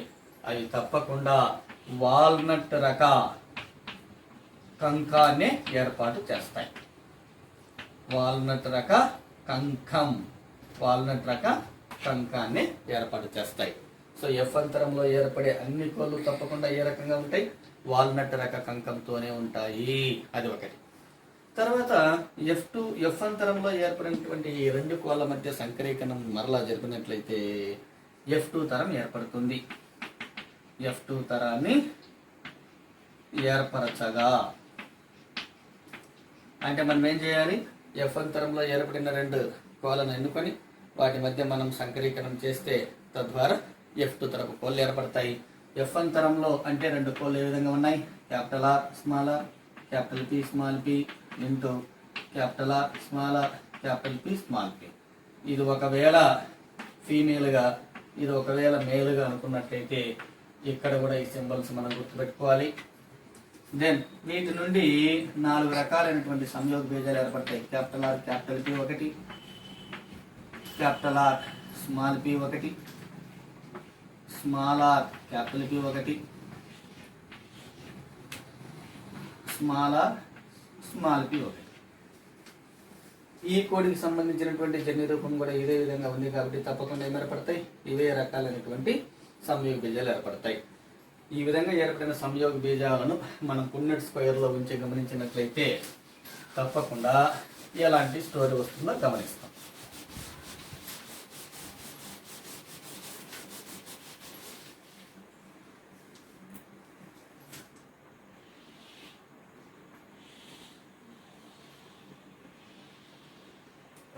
అవి తప్పకుండా వాల్నట్ రక కంకాన్ని ఏర్పాటు చేస్తాయి. వాల్నట్ రక కంకాన్ని ఏర్పాటు చేస్తాయి. సో ఎఫ్ అంతరంలో ఏర్పడే అన్ని కోళ్ళు తప్పకుండా ఏ రకంగా ఉంటాయి? వాల్నట్ రక కంకంతోనే ఉంటాయి. అది ఒకటి. తర్వాత ఎఫ్ అంతరంలో ఏర్పడినటువంటి ఈ రెండు కోళ్ళ మధ్య సంకరీకరణం మరలా జరిపినట్లయితే F2 తరం ఏర్పడుతుంది. F2 తరాన్ని ఏర్పరచగా అంటే మనం ఏం చేయాలి? F1 తరంలో ఏర్పడిన రెండు కోళ్ళను ఎన్నుకొని వాటి మధ్య మనం సంకరీకరణం చేస్తే తద్వారా F2 తరపు కోళ్ళు ఏర్పడతాయి. F1 తరంలో అంటే రెండు కోళ్ళు ఏ విధంగా ఉన్నాయి? Capital R small R capital P small P into capital R small R capital P small P. ఇది ఒకవేళ ఫీమేల్గా, ఇది ఒకవేళ మేల్గా అనుకున్నట్లయితే ఇక్కడ కూడా ఈ సింబల్స్ మనం గుర్తుపెట్టుకోవాలి. దెన్ వీటి నుండి 4 రకాలైనటువంటి సంయోగ బీజాలు ఏర్పడతాయి. క్యాపిటల్ ఆర్ క్యాపిటల్ పి ఒకటి, క్యాపిటల్ ఆర్ స్మాల్ పి ఒకటి, స్మాల్ ఆర్ క్యాపిటల్ పి ఒకటి, స్మాల్ ఆర్ స్మాల్ పి ఒకటి. ఈ కోడికి సంబంధించినటువంటి జన్యు రూపం కూడా ఇదే విధంగా ఉంది కాబట్టి తప్పకుండా ఏం ఏర్పడతాయి? ఇవే రకాలైనటువంటి సంయోగ బీజాలు ఏర్పడతాయి. ఈ విధంగా ఏర్పడిన సంయోగ బీజాలను మనం పున్నెట్ స్క్వేర్లో ఉంచి గమనించినట్లయితే తప్పకుండా ఎలాంటి స్టోరీ వస్తుందో గమనిస్తాం.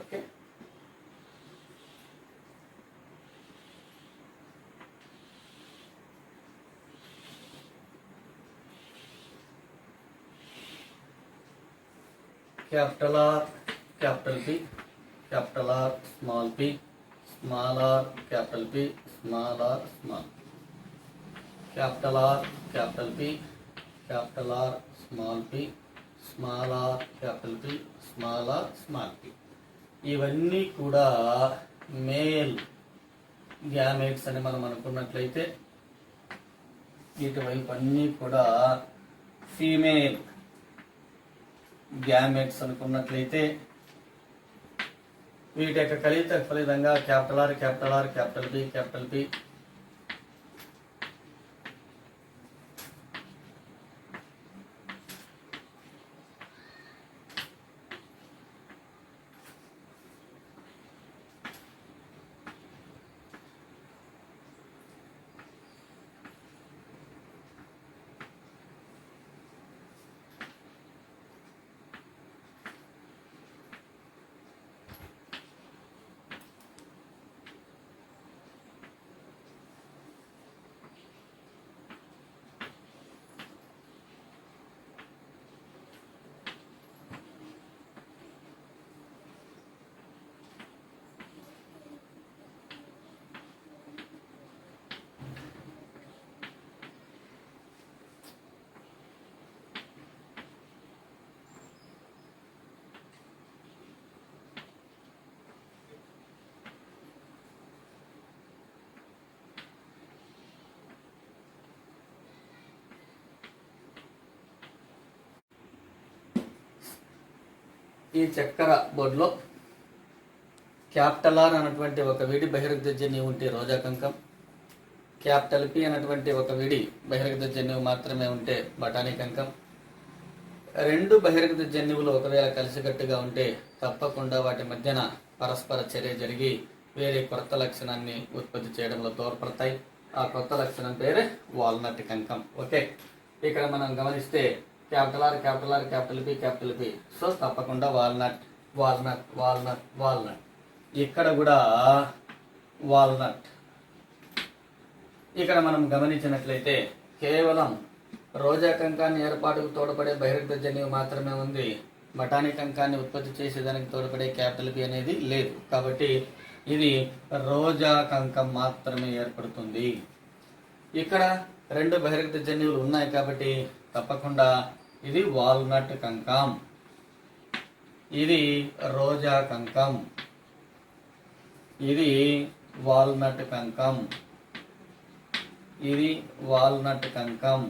Okay, capital R, capital P, capital R, small p, small r, capital P, small r, small. Capital R, capital P, capital R, small p, small r, capital P, small r, small p. ఇవన్నీ కూడా మేల్ గ్యామెట్స్ అని మనం అనుకున్నట్లయితే, ఇటువైపు అన్నీ కూడా ఫీమేల్ గ్యామెట్స్ అనుకున్నట్లయితే, వీటి యొక్క కలయిక ఫలితంగా capital R, capital R, capital B, capital B, ఈ చక్కెర బోర్డులో క్యాపిటల్ ఆర్ అన్నటువంటి ఒక విడి బహిర్గత జన్యువు ఉంటే రోజా కంకం, క్యాపిటల్ పి అన్నటువంటి ఒక విడి బహిర్గత జన్యువు మాత్రమే ఉంటే బఠానీ కంకం. రెండు బహిర్గత జన్యువులు ఒకవేళ కలిసికట్టుగా ఉంటే తప్పకుండా వాటి మధ్యన పరస్పర చర్య జరిగి వేరే కొత్త లక్షణాన్ని ఉత్పత్తి చేయడంలో తోడ్పడతాయి. ఆ కొత్త లక్షణం పేరే వాల్నట్ కంకం. ఓకే, ఇక్కడ మనం గమనిస్తే capital R, capital R, capital P, capital P. So తప్పకుండా వాల్నట్, వాల్నట్, వాల్నట్, వాల్నట్. ఇక్కడ కూడా వాల్నట్. ఇక్కడ మనం గమనించినట్లయితే కేవలం రోజా కంకాన్ని ఏర్పాటుకు తోడ్పడే బహిర్గత జన్యువు మాత్రమే ఉంది. బఠానీ కంకాన్ని ఉత్పత్తి చేసేదానికి తోడ్పడే క్యాపిటల్ పి అనేది లేదు. కాబట్టి ఇది రోజా కంకం మాత్రమే ఏర్పడుతుంది. ఇక్కడ రెండు బహిర్గత జన్యువులు ఉన్నాయి కాబట్టి తప్పకుండా ఇది వాల్నట్ కంకం, ఇది రోజా కంకం, ఇది వాల్నట్ కంకం, ఇది వాల్నట్ కంకం.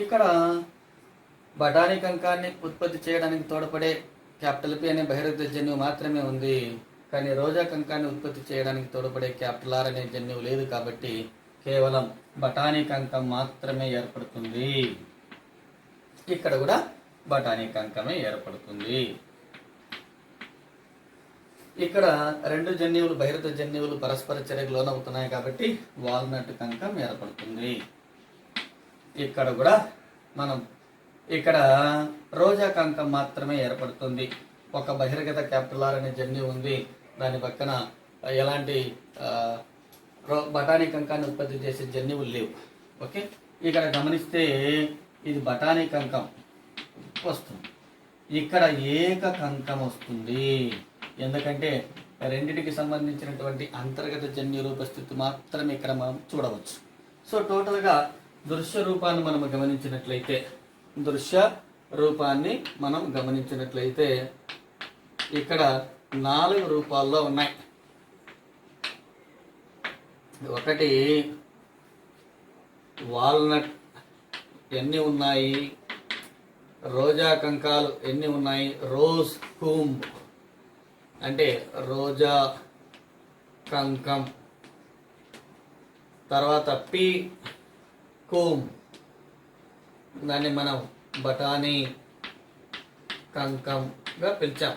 ఇక్కడ బఠానీ కంకాన్ని ఉత్పత్తి చేయడానికి తోడ్పడే క్యాపిటల్ పి అనే బహిర్గత జన్యువు మాత్రమే ఉంది. కానీ రోజా కంకాన్ని ఉత్పత్తి చేయడానికి తోడ్పడే క్యాపిటల్ ఆర్ అనే జన్యువు లేదు. కాబట్టి కేవలం బఠానీ కంకం మాత్రమే ఏర్పడుతుంది. ఇక్కడ కూడా బఠానీ కంకమే ఏర్పడుతుంది. ఇక్కడ రెండు జన్యువులు బహిర్గత జన్యువులు పరస్పర చర్యకు లోనవుతున్నాయి కాబట్టి వాల్నట్ కంకం ఏర్పడుతుంది. ఇక్కడ కూడా మనం ఇక్కడ రోజా కంకం మాత్రమే ఏర్పడుతుంది. ఒక బహిర్గత క్యాపిటల్ ఆర్ అనే జన్యువు ఉంది, దాని పక్కన ఎలాంటి బఠానీ కంకాన్ని ఉత్పత్తి చేసే జన్యువులు లేవు. ఓకే, ఇక్కడ గమనిస్తే ఇది బఠానీ కంకం వస్తుంది, ఇక్కడ ఏక కంకం వస్తుంది. ఎందుకంటే రెండిటికి సంబంధించినటువంటి అంతర్గత జన్యు రూపస్థితి మాత్రమే ఇక్కడ మనం చూడవచ్చు. సో టోటల్గా దృశ్య రూపాన్ని మనం గమనించినట్లయితే ఇక్కడ 4 రూపాల్లో ఉన్నాయి. ఒకటి వాల్నట్ ఎన్ని ఉన్నాయి, రోజా కంకాలు ఎన్ని ఉన్నాయి, రోజ్ కూంబ్ అంటే రోజా కంకం, తర్వాత పి కూంబ్ దాన్ని మనం బఠానీ కంకంగా పిలిచాం.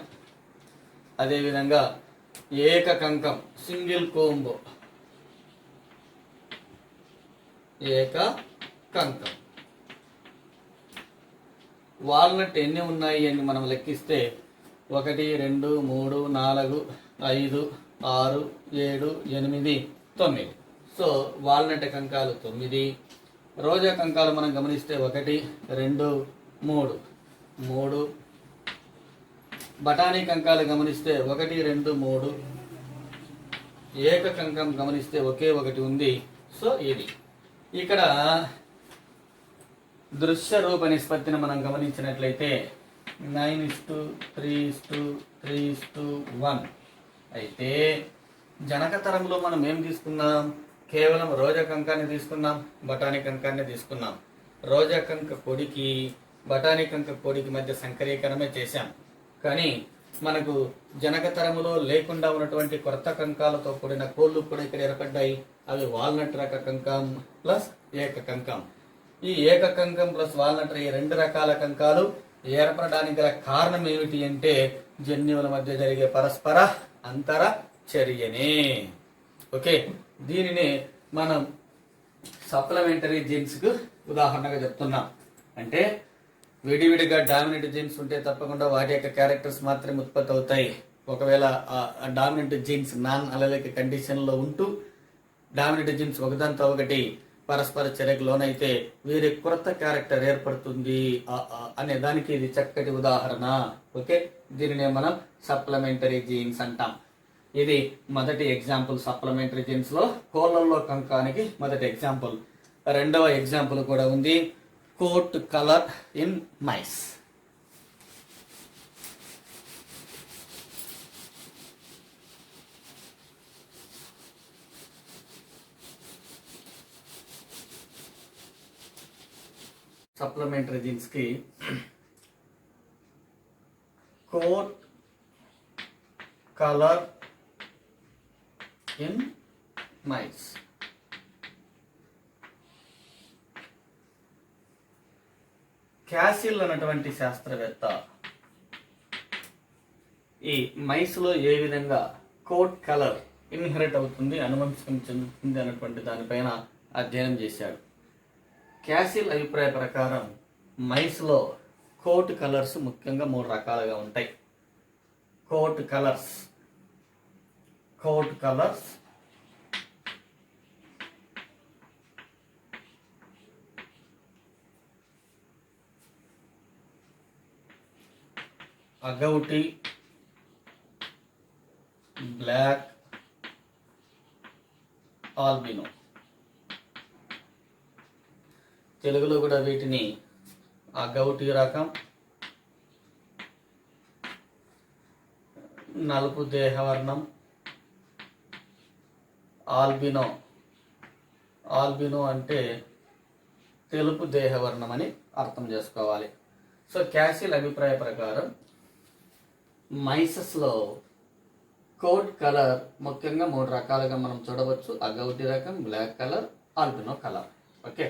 అదేవిధంగా ఏక కంకం సింగిల్ కోంబో, ఏక కంకం. వాల్నట్ ఎన్ని ఉన్నాయి అని మనం లెక్కిస్తే 1 2 3 4 5 6 7 8 9. So walnut కంకాలు 9. రోజా కంకాలు మనం గమనిస్తే 1 2 3 3. బఠానీ కంకాలు గమనిస్తే 1 2 3. ఏక కంకం గమనిస్తే ఒకే ఒకటి ఉంది. సో ఇది ఇక్కడ దృశ్య రూప నిష్పత్తిని మనం గమనించినట్లయితే 9:3:3:1. అయితే జనకతరంలో మనం ఏం తీసుకున్నాం? కేవలం రోజా కంకాన్ని తీసుకున్నాం, బఠానీ కంకాన్ని తీసుకున్నాం. రోజా కంక పొడికి బఠానీ కంక పొడికి మధ్య సంకరీకరణమే చేశాం. కానీ మనకు జనకతరములో లేకుండా ఉన్నటువంటి కొత్త కంకాలతో కూడిన కోళ్ళు కూడా ఇక్కడ ఏర్పడ్డాయి. అవి వాల్నట్ రక కంకం ప్లస్ ఏక కంకం. ఈ ఏక కంకం ప్లస్ వాల్నట్ ఈ 2 రకాల కంకాలు ఏర్పడడానికి గల కారణం ఏమిటి అంటే జన్యువుల మధ్య జరిగే పరస్పర అంతర చర్యనే. ఓకే, దీనిని మనం సప్లిమెంటరీ జీన్స్కు ఉదాహరణగా చెప్తున్నాం. అంటే విడివిడిగా డామినెంట్ జీన్స్ ఉంటే తప్పకుండా వాటి యొక్క క్యారెక్టర్స్ మాత్రమే ఉత్పత్తి అవుతాయి. ఒకవేళ ఆ డామినెంట్ జీన్స్ నాన్ అలలిక కండిషన్లో ఉంటూ డామినెంట్ జీన్స్ ఒకదాంతో ఒకటి పరస్పర చర్యకు లోనైతే వీరి కొత్త క్యారెక్టర్ ఏర్పడుతుంది అనే దానికి ఇది చక్కటి ఉదాహరణ. ఓకే, దీనినే మనం సప్లిమెంటరీ జీన్స్ అంటాం. ఇది మొదటి ఎగ్జాంపుల్. సప్లిమెంటరీ జీన్స్ లో కోళ్ళల్లో కంకానికి మొదటి ఎగ్జాంపుల్. రెండవ ఎగ్జాంపుల్ కూడా ఉంది, coat colour in mice. Supplementary genes కి coat colour in mice. Castle అన్నటువంటి శాస్త్రవేత్త ఈ మైస్ లో ఏ విధంగా కోట్ కలర్ ఇన్హెరిట్ అవుతుంది, అనువంశం చెందుతుంది అన్నటువంటి దానిపైన అధ్యయనం చేశాడు. క్యాసిల్ అభిప్రాయ ప్రకారం మైస్లో కోట్ కలర్స్ ముఖ్యంగా 3 రకాలుగా ఉంటాయి. Coat colours agouti, black, albino. తెలుగులో కూడా వీటిని అగౌటి రకం, నలుపు దేహవర్ణం, ఆల్బినో. ఆల్బినో అంటే తెలుపు దేహవర్ణం అని అర్థం చేసుకోవాలి. సో క్యాసిల్ అభిప్రాయ ప్రకారం మైసెస్లో కోట్ కలర్ ముఖ్యంగా 3 రకాలుగా మనం చూడవచ్చు. అగౌటి రకం, black colour, albino colour. Okay,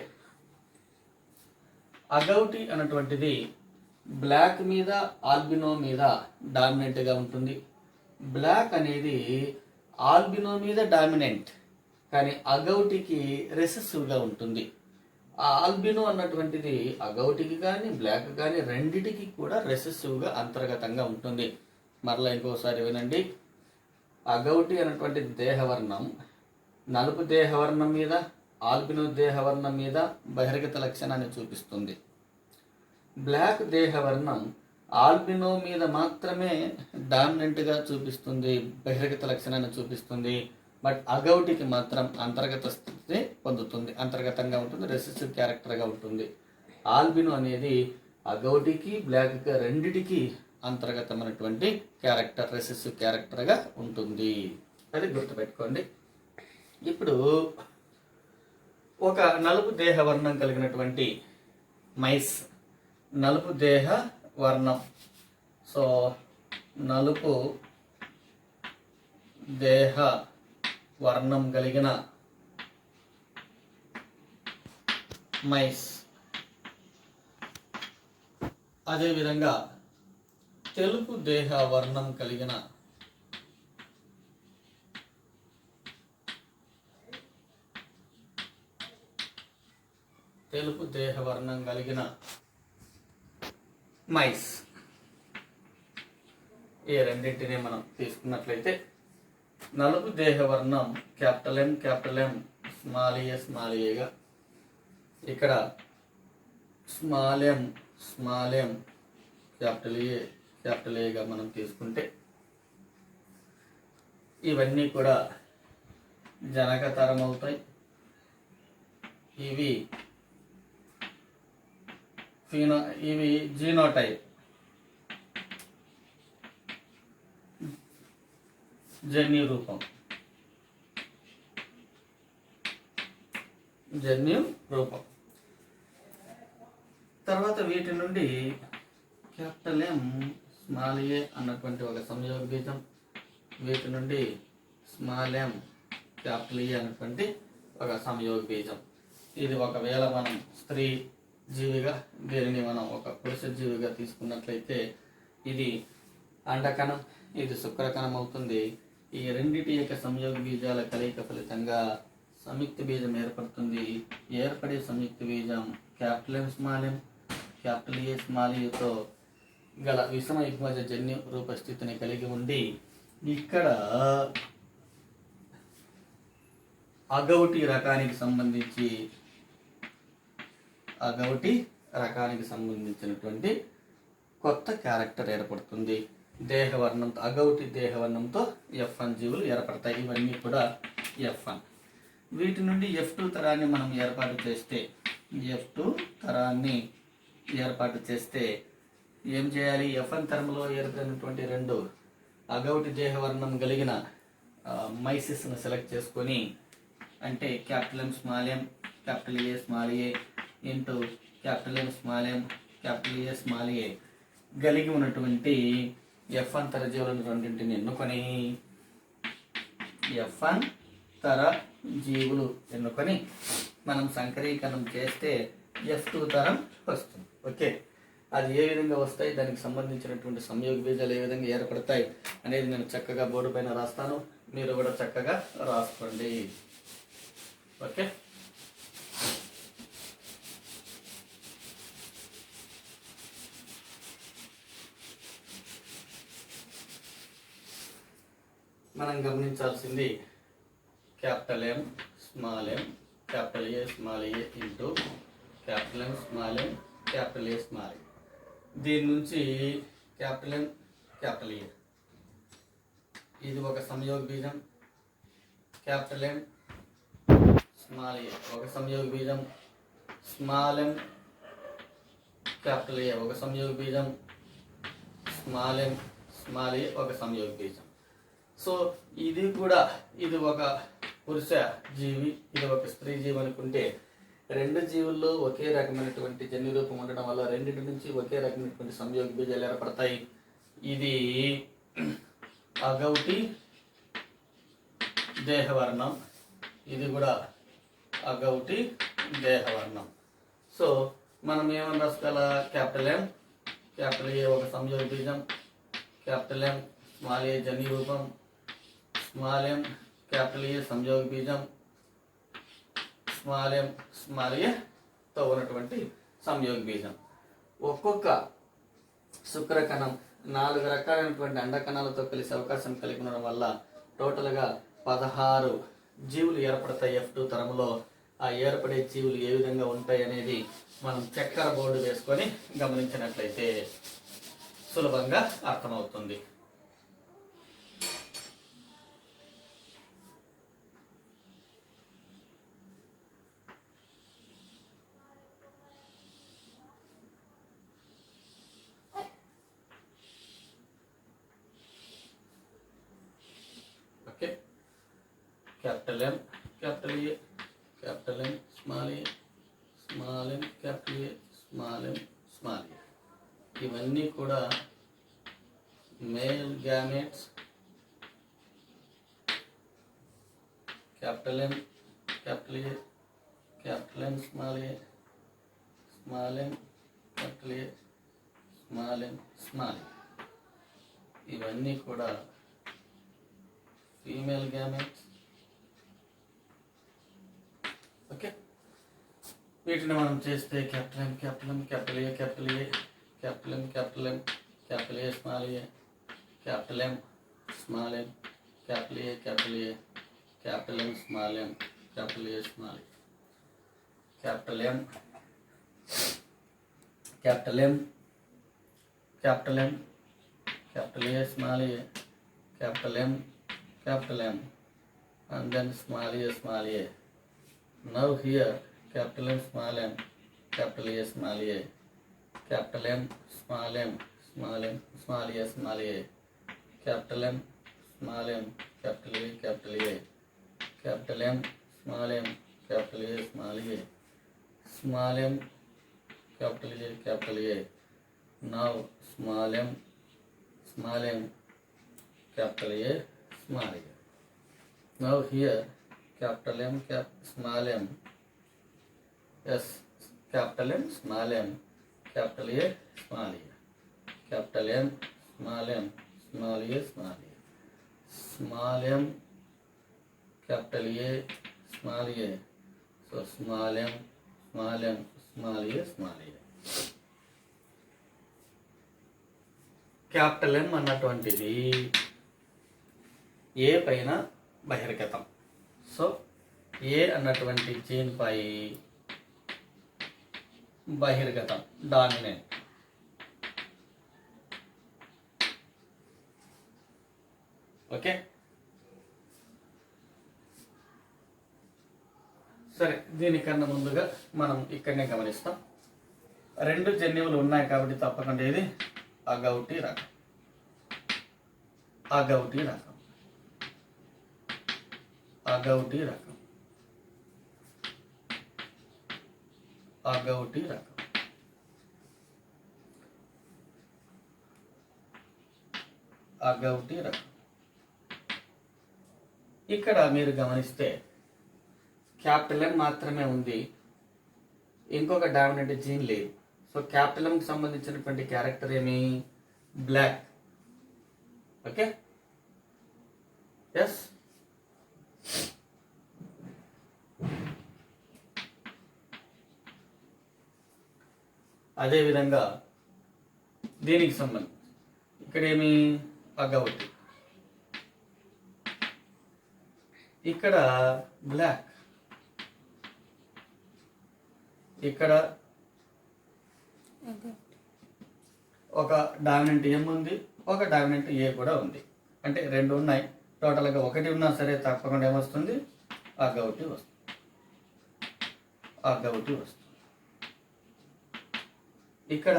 agouti అన్నటువంటిది బ్లాక్ మీద ఆల్బినో మీద డామినెంట్గా ఉంటుంది. బ్లాక్ అనేది ఆల్బినో మీద డామినెంట్, కానీ అగౌటికి రెసెసివ్గా ఉంటుంది. ఆ ఆల్బినో అన్నటువంటిది అగౌటికి కానీ బ్లాక్ కానీ రెండిటికి కూడా రెసెసివ్గా అంతర్గతంగా ఉంటుంది. మరలా ఇంకోసారి వినండి. అగౌటి అన్నటువంటి దేహవర్ణం నలుపు దేహవర్ణం మీద, ఆల్బినో దేహవర్ణం మీద బహిర్గత లక్షణాన్ని చూపిస్తుంది. బ్లాక్ దేహవర్ణం ఆల్బినో మీద మాత్రమే డామినెంట్గా చూపిస్తుంది, బహిర్గత లక్షణాన్ని చూపిస్తుంది. బట్ అగౌటికి మాత్రం అంతర్గత స్థితిని పొందుతుంది, అంతర్గతంగా ఉంటుంది, రెసెసివ్ క్యారెక్టర్గా ఉంటుంది. ఆల్బినో అనేది అగౌటికి బ్లాక్గా రెండిటికి అంతర్గతమైనటువంటి క్యారెక్టర్, రెసెసివ్ క్యారెక్టర్గా ఉంటుంది. అది గుర్తుపెట్టుకోండి. ఇప్పుడు ఒక నలుపు దేహ వర్ణం కలిగినటువంటి మైస్, నలుపు దేహ వర్ణం, సో నలుపు దేహ వర్ణం కలిగిన మైస్, అదేవిధంగా తెలుపు దేహ వర్ణం కలిగిన మైస్, ఈ రెండింటిని మనం తీసుకున్నట్లయితే నలుపు దేహ వర్ణం M స్మాల్ ఏగా, ఇక్కడ స్మాల్ m క్యాపిటల్ ఏగా మనం తీసుకుంటే ఇవన్నీ కూడా జనకతరం అవుతాయి. ఇవి జీనోటైప్, జన్యు రూపం. తర్వాత వీటి నుండి M స్మాల్ ఏ అన్నటువంటి ఒక సంయోగ బీజం, వీటి నుండి స్మాల్ m క్యాపిటల్ ఏ అన్నటువంటి ఒక సంయోగ బీజం. ఇది ఒకవేళ మనం స్త్రీ జీవిగా, దీనిని మనం ఒక పురుష జీవిగా తీసుకున్నట్లయితే ఇది అండకణం, ఇది శుక్రకణం అవుతుంది. ఈ రెండిటి యొక్క సంయోగ బీజాల కలయిక ఫలితంగా సంయుక్త బీజం ఏర్పడుతుంది. ఏర్పడే సంయుక్త బీజం M స్మాల్ ఏతో గల విషమ యుగ్మజ జన్యు రూపస్థితిని కలిగి ఉండి ఇక్కడ అగౌటి రకానికి సంబంధించినటువంటి కొత్త క్యారెక్టర్ ఏర్పడుతుంది. అగౌటి దేహవర్ణంతో F1 జీవులు ఏర్పడతాయి. ఇవన్నీ కూడా F1. వీటి నుండి F2 తరాన్ని మనం ఏర్పాటు చేస్తే ఏం చేయాలి? F1 తరంలో ఏర్పడినటువంటి రెండు అగౌటి దేహవర్ణం కలిగిన మైసిస్ను సెలెక్ట్ చేసుకొని, అంటే M small A small A into M small A కలిగి ఉన్నటువంటి F1 తర జీవులను రెండింటిని ఎన్నుకొని మనం సంకరీకరణం చేస్తే F2 తరం వస్తుంది. ఓకే, అది ఏ విధంగా వస్తాయి, దానికి సంబంధించినటువంటి సంయోగ బీజాలు ఏ విధంగా ఏర్పడతాయి అనేది నేను చక్కగా బోర్డు పైన రాస్తాను. మీరు కూడా చక్కగా రాసుకోండి. ఓకే, మనం గమనించాల్సింది M small A small A into M small A small A. దీని నుంచి M ఏ ఇది ఒక సంయోగ బీజం, M స్మాల్ ఏ ఒక సంయోగ బీజం, స్మాల్ m ఏ ఒక సంయోగ బీజం, స్మాల్ ఏ ఒక సంయోగ బీజం. సో ఇది ఒక పురుష జీవి, ఇది ఒక స్త్రీ జీవి అనుకుంటే రెండు జీవుల్లో ఒకే రకమైనటువంటి జన్యు రూపం ఉండడం వల్ల రెండింటి నుంచి ఒకే రకమైనటువంటి సంయోగ బీజాలు ఏర్పడతాయి. ఇది అగౌటి దేహవర్ణం, ఇది కూడా అగౌటి దేహవర్ణం. సో మనం ఏమని రాసుకోవాల? M ఏ ఒక సంయోగ బీజం, M స్మాల్ ఏ జన్యు రూపం, స్మాల్ m ఏ సంయోగ బీజం, స్మాల్ ఏతో ఉన్నటువంటి సంయోగ బీజం. ఒక్కొక్క శుక్రకణం 4 రకాలైనటువంటి అండకణాలతో కలిసి అవకాశం కలిగి ఉండడం వల్ల టోటల్గా 16 జీవులు ఏర్పడతాయి F2 తరంలో. ఆ ఏర్పడే జీవులు ఏ విధంగా ఉంటాయి అనేది మనం చక్కెర బోర్డు వేసుకొని గమనించినట్లయితే సులభంగా అర్థమవుతుంది. Okay, M small A small A ఇవన్నీ కూడా male gametes. M small A small A. ఇవన్నీ కూడా ఫీమేల్ గ్యామెట్స్. ఓకే, వీటిని మనం చేస్తే capital M, capital M, capital A, capital A, capital M, capital M, capital A, small A, capital M, small M, capital A, capital A, capital M, small M, capital A, small A, capital M, capital M, capital M, capital A, small a, capital M, and then small a, small a. Now here capital M, small m, capital A, small a, capital M, small m, small m, small a, small a, capital M, small m, capital A, capital A, capital M, small m, capital A, small a, small m, capital A, capital A. Now small m, small m, capital A, small a. Now here capital M, small m, yes, capital M, small m, capital A, small a, capital M, small m, small a, small a, small m, capital A, small a. So small m, small m, small a, small a. Capital M అన్నటువంటిది ఏ పైన బహిర్గతం. సో ఏ అన్నటువంటి జీన్ పై బహిర్గతం, డామినెంట్. ఓకే, సరే, దీనికన్నా ముందుగా మనం ఇక్కడనే గమనిస్తాం. రెండు జన్యువులు ఉన్నాయి కాబట్టి తప్పకుండా ఇది అగౌటి రకం. అగౌటి రకం, అగౌటి రకం, అగౌటి రకం. అగౌటి రకం. ఇక్కడ మీరు గమనిస్తే క్యాపిటల్ ఎం మాత్రమే ఉంది, ఇంకొక డామినెంట్ జీన్ లేదు. సో క్యాపిటల్ ఎంకి సంబంధించినటువంటి క్యారెక్టర్ ఏమి? బ్లాక్. Okay, yes. అదేవిధంగా దీనికి సంబంధించి ఇక్కడేమి? అగౌటి. ఇక్కడ బ్లాక్, ఇక్కడ ఒక డామినెంట్ ఎం ఉంది, ఒక డామినెంట్ ఏ కూడా ఉంది. అంటే రెండు ఉన్నాయి, టోటల్గా ఒకటి ఉన్నా సరే తప్పకుండా ఏమొస్తుంది? అగౌటి వస్తుంది. అగౌటి వస్తుంది. ఇక్కడ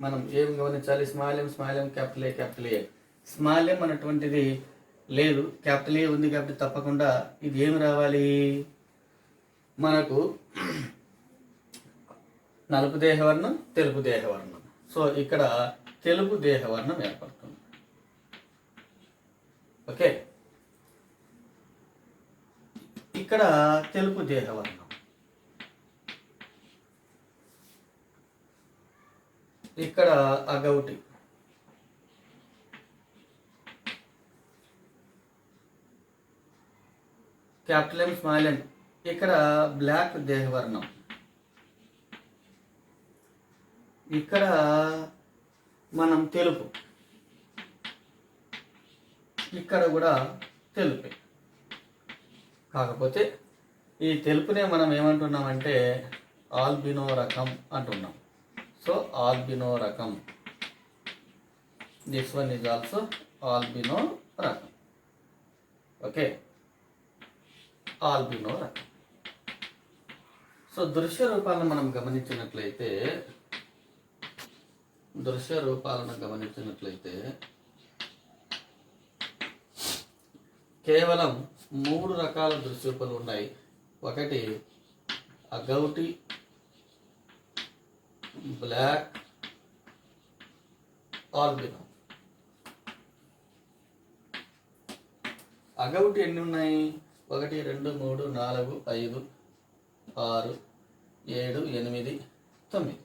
మనం ఏం గమనించాలి? Small M, small M, capital A, capital A. Small M అన్నటువంటిది లేదు, క్యాపిటల్ ఏ ఉంది కాబట్టి తప్పకుండా ఇది ఏమి రావాలి మనకు? నలుపు దేహవర్ణం, తెలుపు దేహవర్ణం. సో ఇక్కడ తెలుపు దేహవర్ణం ఏర్పడుతుంది. ఓకే, ఇక్కడ తెలుపు దేహవర్ణం, ఇక్కడ అగౌటి, క్యాపిటల్ ఎం, స్మాల్ ఎం, ఇక్కడ బ్లాక్ దేహవర్ణం, ఇక్కడ మనం తెలుపు, ఇక్కడ కూడా తెలుపే. కాకపోతే ఈ తెలుపునే మనం ఏమంటున్నామంటే ఆల్బినో రకం అంటున్నాం. సో ఆల్బినో రకం, this one is also albino రకం. ఓకే, ఆల్బినో రకం. సో దృశ్య రూపాలను మనం గమనించినట్లయితే కేవలం 3 రకాల దృశ్యరూపాలు ఉన్నాయి. ఒకటి అగౌటి, బ్లాక్, ఆల్బినో. అగౌటి ఎన్ని ఉన్నాయి? 1 2 3 4 5 6 7 8 9.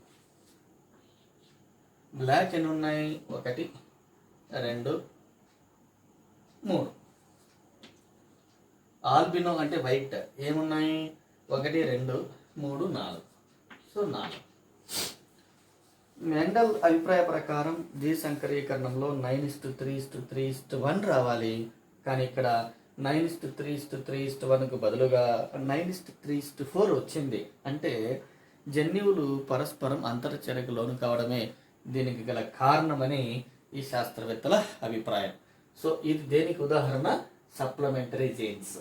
బ్లాక్ ఎన్ని ఉన్నాయి? 1 2 3. ఆల్బినో అంటే వైట్ ఏమున్నాయి? 1 2 3 4. సో 4. మెండల్ అభిప్రాయ ప్రకారం ద్విసంకరీకరణంలో 9:3:3:1 రావాలి. కానీ ఇక్కడ 9:3:3:1కు బదులుగా 9:3:4 వచ్చింది. అంటే జన్యువులు పరస్పరం అంతర్చర్యకు లోను కావడమే దీనికి గల కారణమని ఈ శాస్త్రవేత్తల అభిప్రాయం. సో ఇది దేనికి ఉదాహరణ? Supplementary jeans.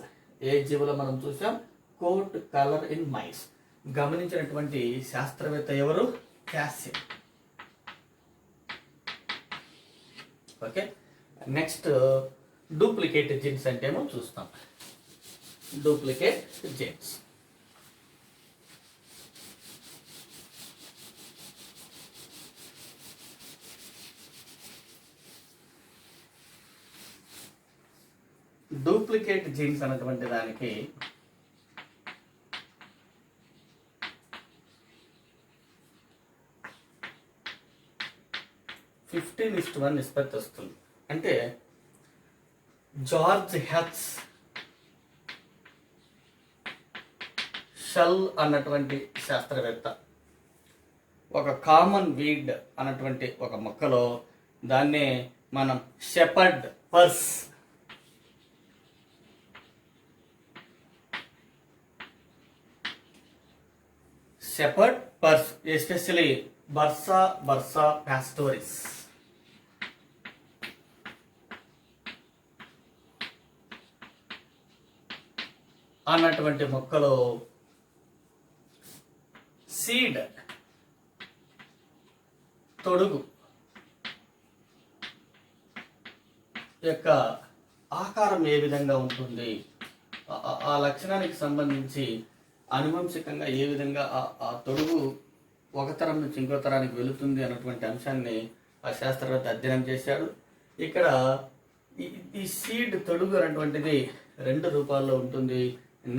ఏ జీవులో మనం చూసాం? Coat colour in mice. గమనించినటువంటి శాస్త్రవేత్త ఎవరు? Castle. Okay, next duplicate genes అంటే ఏమో చూస్తాం. డూప్లికేట్ జీన్స్ డూప్లికేట్ జీన్స్ అన్నటువంటి దానికి ఫిఫ్టీన్ 15:1 నిష్పత్తి వస్తుంది. అంటే జార్జ్ హెచ్ షల్ అన్నటువంటి శాస్త్రవేత్త ఒక కామన్ వీడ్ అన్నటువంటి ఒక మొక్కలో దాన్నే మనం షెపర్డ్ పర్స్ ఎస్పెషలీ బర్సా పాస్టోరిస్ అన్నటువంటి మొక్కలో సీడ్ తొడుగు యొక్క ఆకారం ఏ విధంగా ఉంటుంది, ఆ లక్షణానికి సంబంధించి అనువంశికంగా ఏ విధంగా ఆ తొడుగు ఒక తరం నుంచి ఇంకో తరానికి వెళుతుంది అన్నటువంటి అంశాన్ని ఆ శాస్త్రవేత్త అధ్యయనం చేశాడు. ఇక్కడ ఈ సీడ్ తొడుగు అనేటువంటిది 2 రూపాల్లో ఉంటుంది.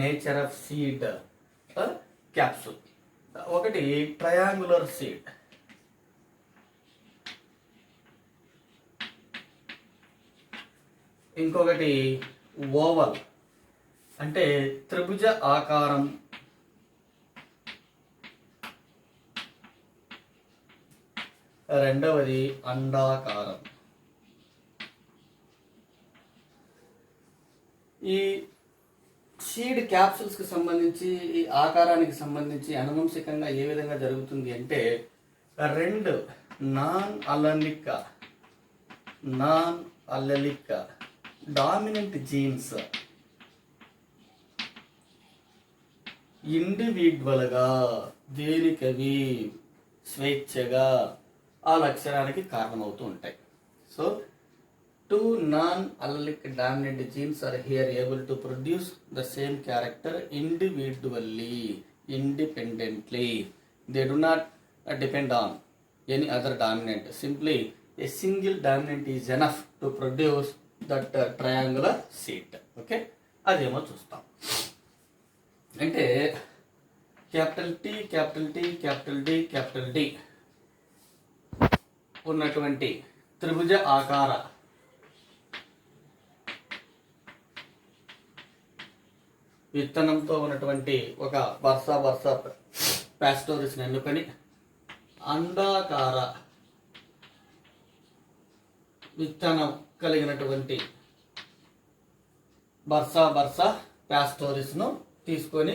Nature of seed capsule. ఒకటి ట్రయాంగులర్ సీడ్, ఇంకొకటి ఓవల్ అంటే త్రిభుజ ఆకారం, రెండవది అండాకారం. ఈ సీడ్ క్యాప్సూల్స్కి సంబంధించి ఈ ఆకారానికి సంబంధించి అనువంశికంగా ఏ విధంగా జరుగుతుంది అంటే 2 నాన్ అల్లెలిక్ డామినెంట్ జీన్స్ ఇండివిడ్యువల్గా దేనికవి స్వేచ్ఛగా ఆ లక్షణానికి కారణమవుతూ ఉంటాయి. So 2 non-allelic dominant genes are here able to produce the same character individually, independently. They do not depend on any other dominant. Simply a single dominant is enough to produce that triangular seed. Okay, అదేమో చూస్తాం. అంటే క్యాపిటల్ టి ఉన్నటువంటి త్రిభుజ ఆకార విత్తనంతో ఉన్నటువంటి ఒక బర్సా పాస్టోరిస్ ఎన్నుకొని అండాకార విత్తనం కలిగినటువంటి బర్సా పాస్టోరిస్ను తీసుకొని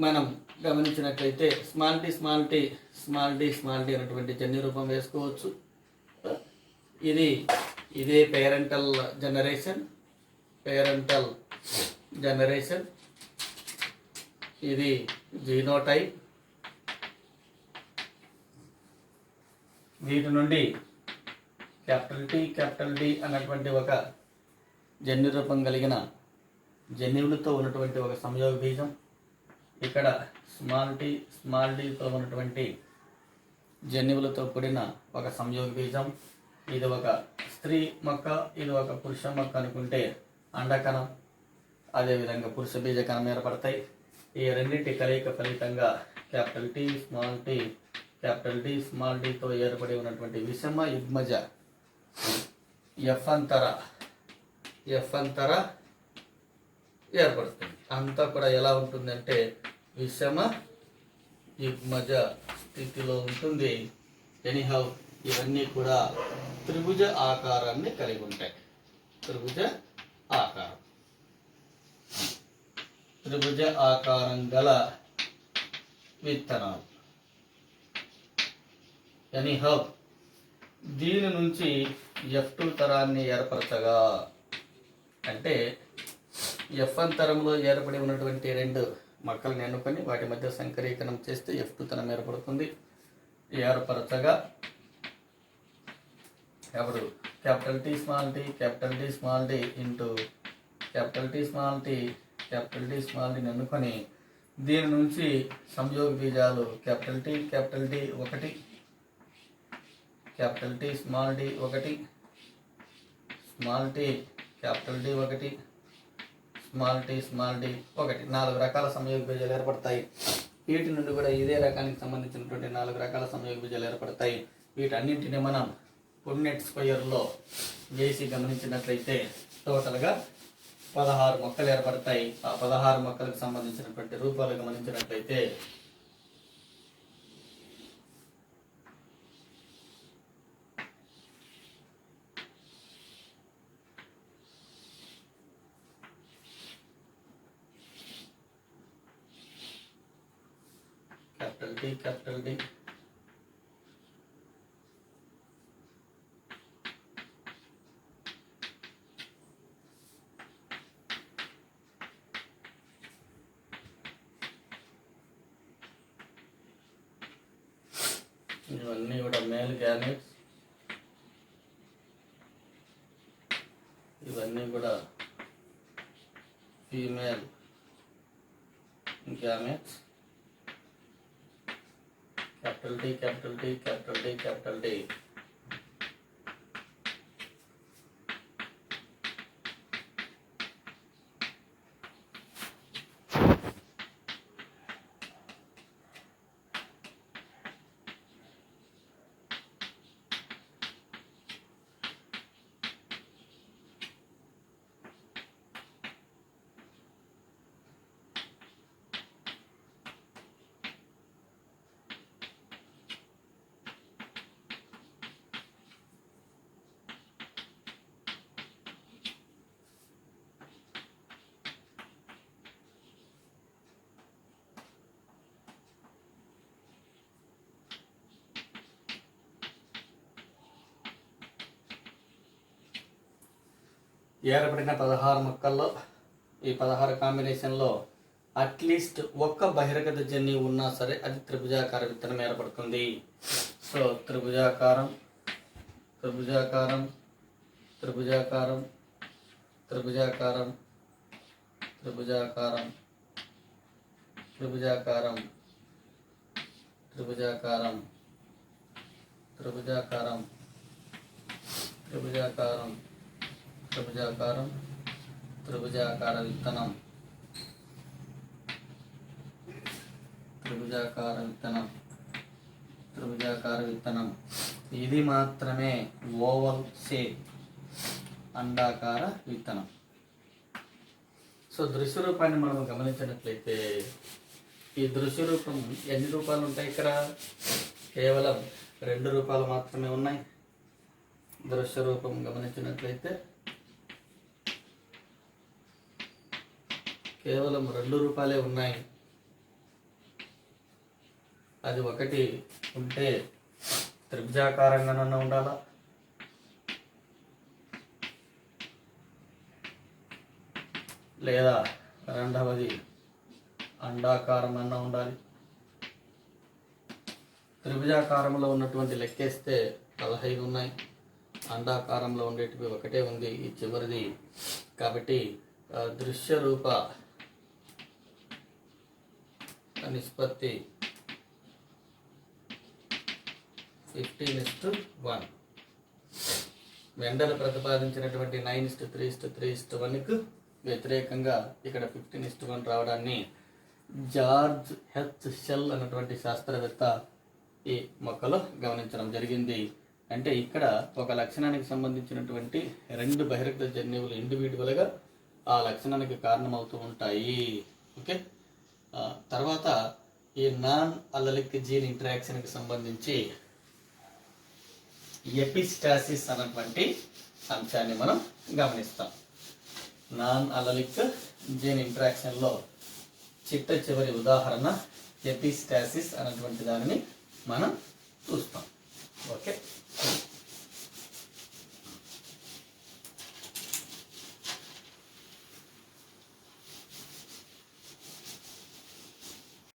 మనం గమనించినట్లయితే స్మాల్ డి అనేటువంటి జన్యు రూపం వేసుకోవచ్చు. ఇదే పేరెంటల్ జనరేషన్, ఇది జీనోటైప్. వీటి నుండి క్యాపిటల్ డి అన్నటువంటి ఒక జన్యు రూపం కలిగిన జన్యువులతో ఉన్నటువంటి ఒక సంయోగ బీజం, ఇక్కడ స్మాల్ డితో ఉన్నటువంటి జన్యువులతో కూడిన ఒక సంయోగ బీజం. ఇది ఒక స్త్రీ మొక్క, ఇది ఒక పురుష మొక్క అనుకుంటే అండకణం, అదేవిధంగా పురుష బీజ కణం ఏర్పడతాయి. ఈ రెండింటి కలయిక ఫలితంగా capital T, small T, capital D small డితో ఏర్పడి ఉన్నటువంటి విషమ యుగ్మజ ఎఫ్ అంతర ఏర్పడుతుంది. అంతా కూడా ఎలా ఉంటుందంటే విషమ యుగ్మజ స్థితిలో ఉంటుంది. ఎనీహౌ ఇవన్నీ కూడా త్రిభుజ ఆకారాన్ని కలిగి ఉంటాయి. త్రిభుజ ఆకారం గల విత్తనాలు. ఎనీహౌ దీని నుంచి F2 తరాన్ని ఏర్పరచగా, అంటే F1 తరంలో ఏర్పడి ఉన్నటువంటి 2 మొక్కలను ఎన్నుకొని వాటి మధ్య సంకరీకరణం చేస్తే F2 తరం ఏర్పడుతుంది. ఏర్పరచగా అప్పుడు capital T small D into capital T small D ఎన్నుకొని దీని నుంచి సంయోగ బీజాలు capital D 1, capital T small D 1, small T capital D 1, small D 1, 4 రకాల సంయోగ బీజాలు ఏర్పడతాయి. వీటి నుండి కూడా ఇదే రకానికి సంబంధించినటువంటి 4 రకాల సంయోగ బీజాలు ఏర్పడతాయి. వీటన్నింటినీ మనం పున్నెట్ స్క్వేర్లో వేసి గమనించినట్లయితే టోటల్గా 16 మొక్కలు ఏర్పడతాయి. ఆ 16 మొక్కలకు సంబంధించినటువంటి రూపాలు గమనించినట్లయితే క్యాపిటల్ డి ఇవన్నీ కూడా మేల్ గ్యామెట్స్, ఇవన్నీ కూడా ఫీమేల్ గ్యామెట్స్. క్యాపిటల్ డి ఏర్పడిన 16 మొక్కల్లో ఈ 16 కాంబినేషన్లో అట్లీస్ట్ ఒక్క బహిర్గత జన్యు ఉన్నా సరే అది త్రిభుజాకార విత్తనం ఏర్పడుతుంది. సో త్రిభుజాకారం త్రిభుజాకార విత్తనం ఇది మాత్రమే ఓవల్ షేప్ అండాకార విత్తనం. సో దృశ్య రూపాన్ని మనం గమనించినట్లయితే ఈ దృశ్య రూపం ఎన్ని రూపాలు ఉంటాయి? ఇక్కడ కేవలం 2 రూపాలు మాత్రమే ఉన్నాయి. దృశ్య రూపం గమనించినట్లయితే కేవలం 2 రూపాలే ఉన్నాయి. అది ఒకటి ఉంటే త్రిభుజాకారంగానన్నా ఉండాలా, లేదా రెండవది అండాకారం అన్నా ఉండాలి. త్రిభుజాకారంలో ఉన్నటువంటి లెక్కేస్తే 15 ఉన్నాయి. అండాకారంలో ఉండేటివి ఒకటే ఉంది, ఈ చివరిది. కాబట్టి దృశ్య రూప నిష్పత్తి 15:1. మెండల్ ప్రతిపాదించినటువంటి 9:3:3:1కు వ్యతిరేకంగా ఇక్కడ 15:1 రావడాన్ని జార్జ్ హెచ్ షెల్ అన్నటువంటి శాస్త్రవేత్త ఈ మొక్కలో గమనించడం జరిగింది. అంటే ఇక్కడ ఒక లక్షణానికి సంబంధించినటువంటి 2 బహిర్గత జన్యువులు ఇండివిజువల్గా ఆ లక్షణానికి కారణమవుతూ ఉంటాయి. ఓకే, తర్వాత ఈ నాన్ అల్లలిక్ జీన్ ఇంటరాక్షన్కి సంబంధించి ఎపిస్టాసిస్ అన్నటువంటి అంశాన్ని మనం గమనిస్తాం. నాన్ అల్లలిక్ జీన్ ఇంటరాక్షన్లో చిట్ట చివరి ఉదాహరణ ఎపిస్టాసిస్ అన్నటువంటి దానిని మనం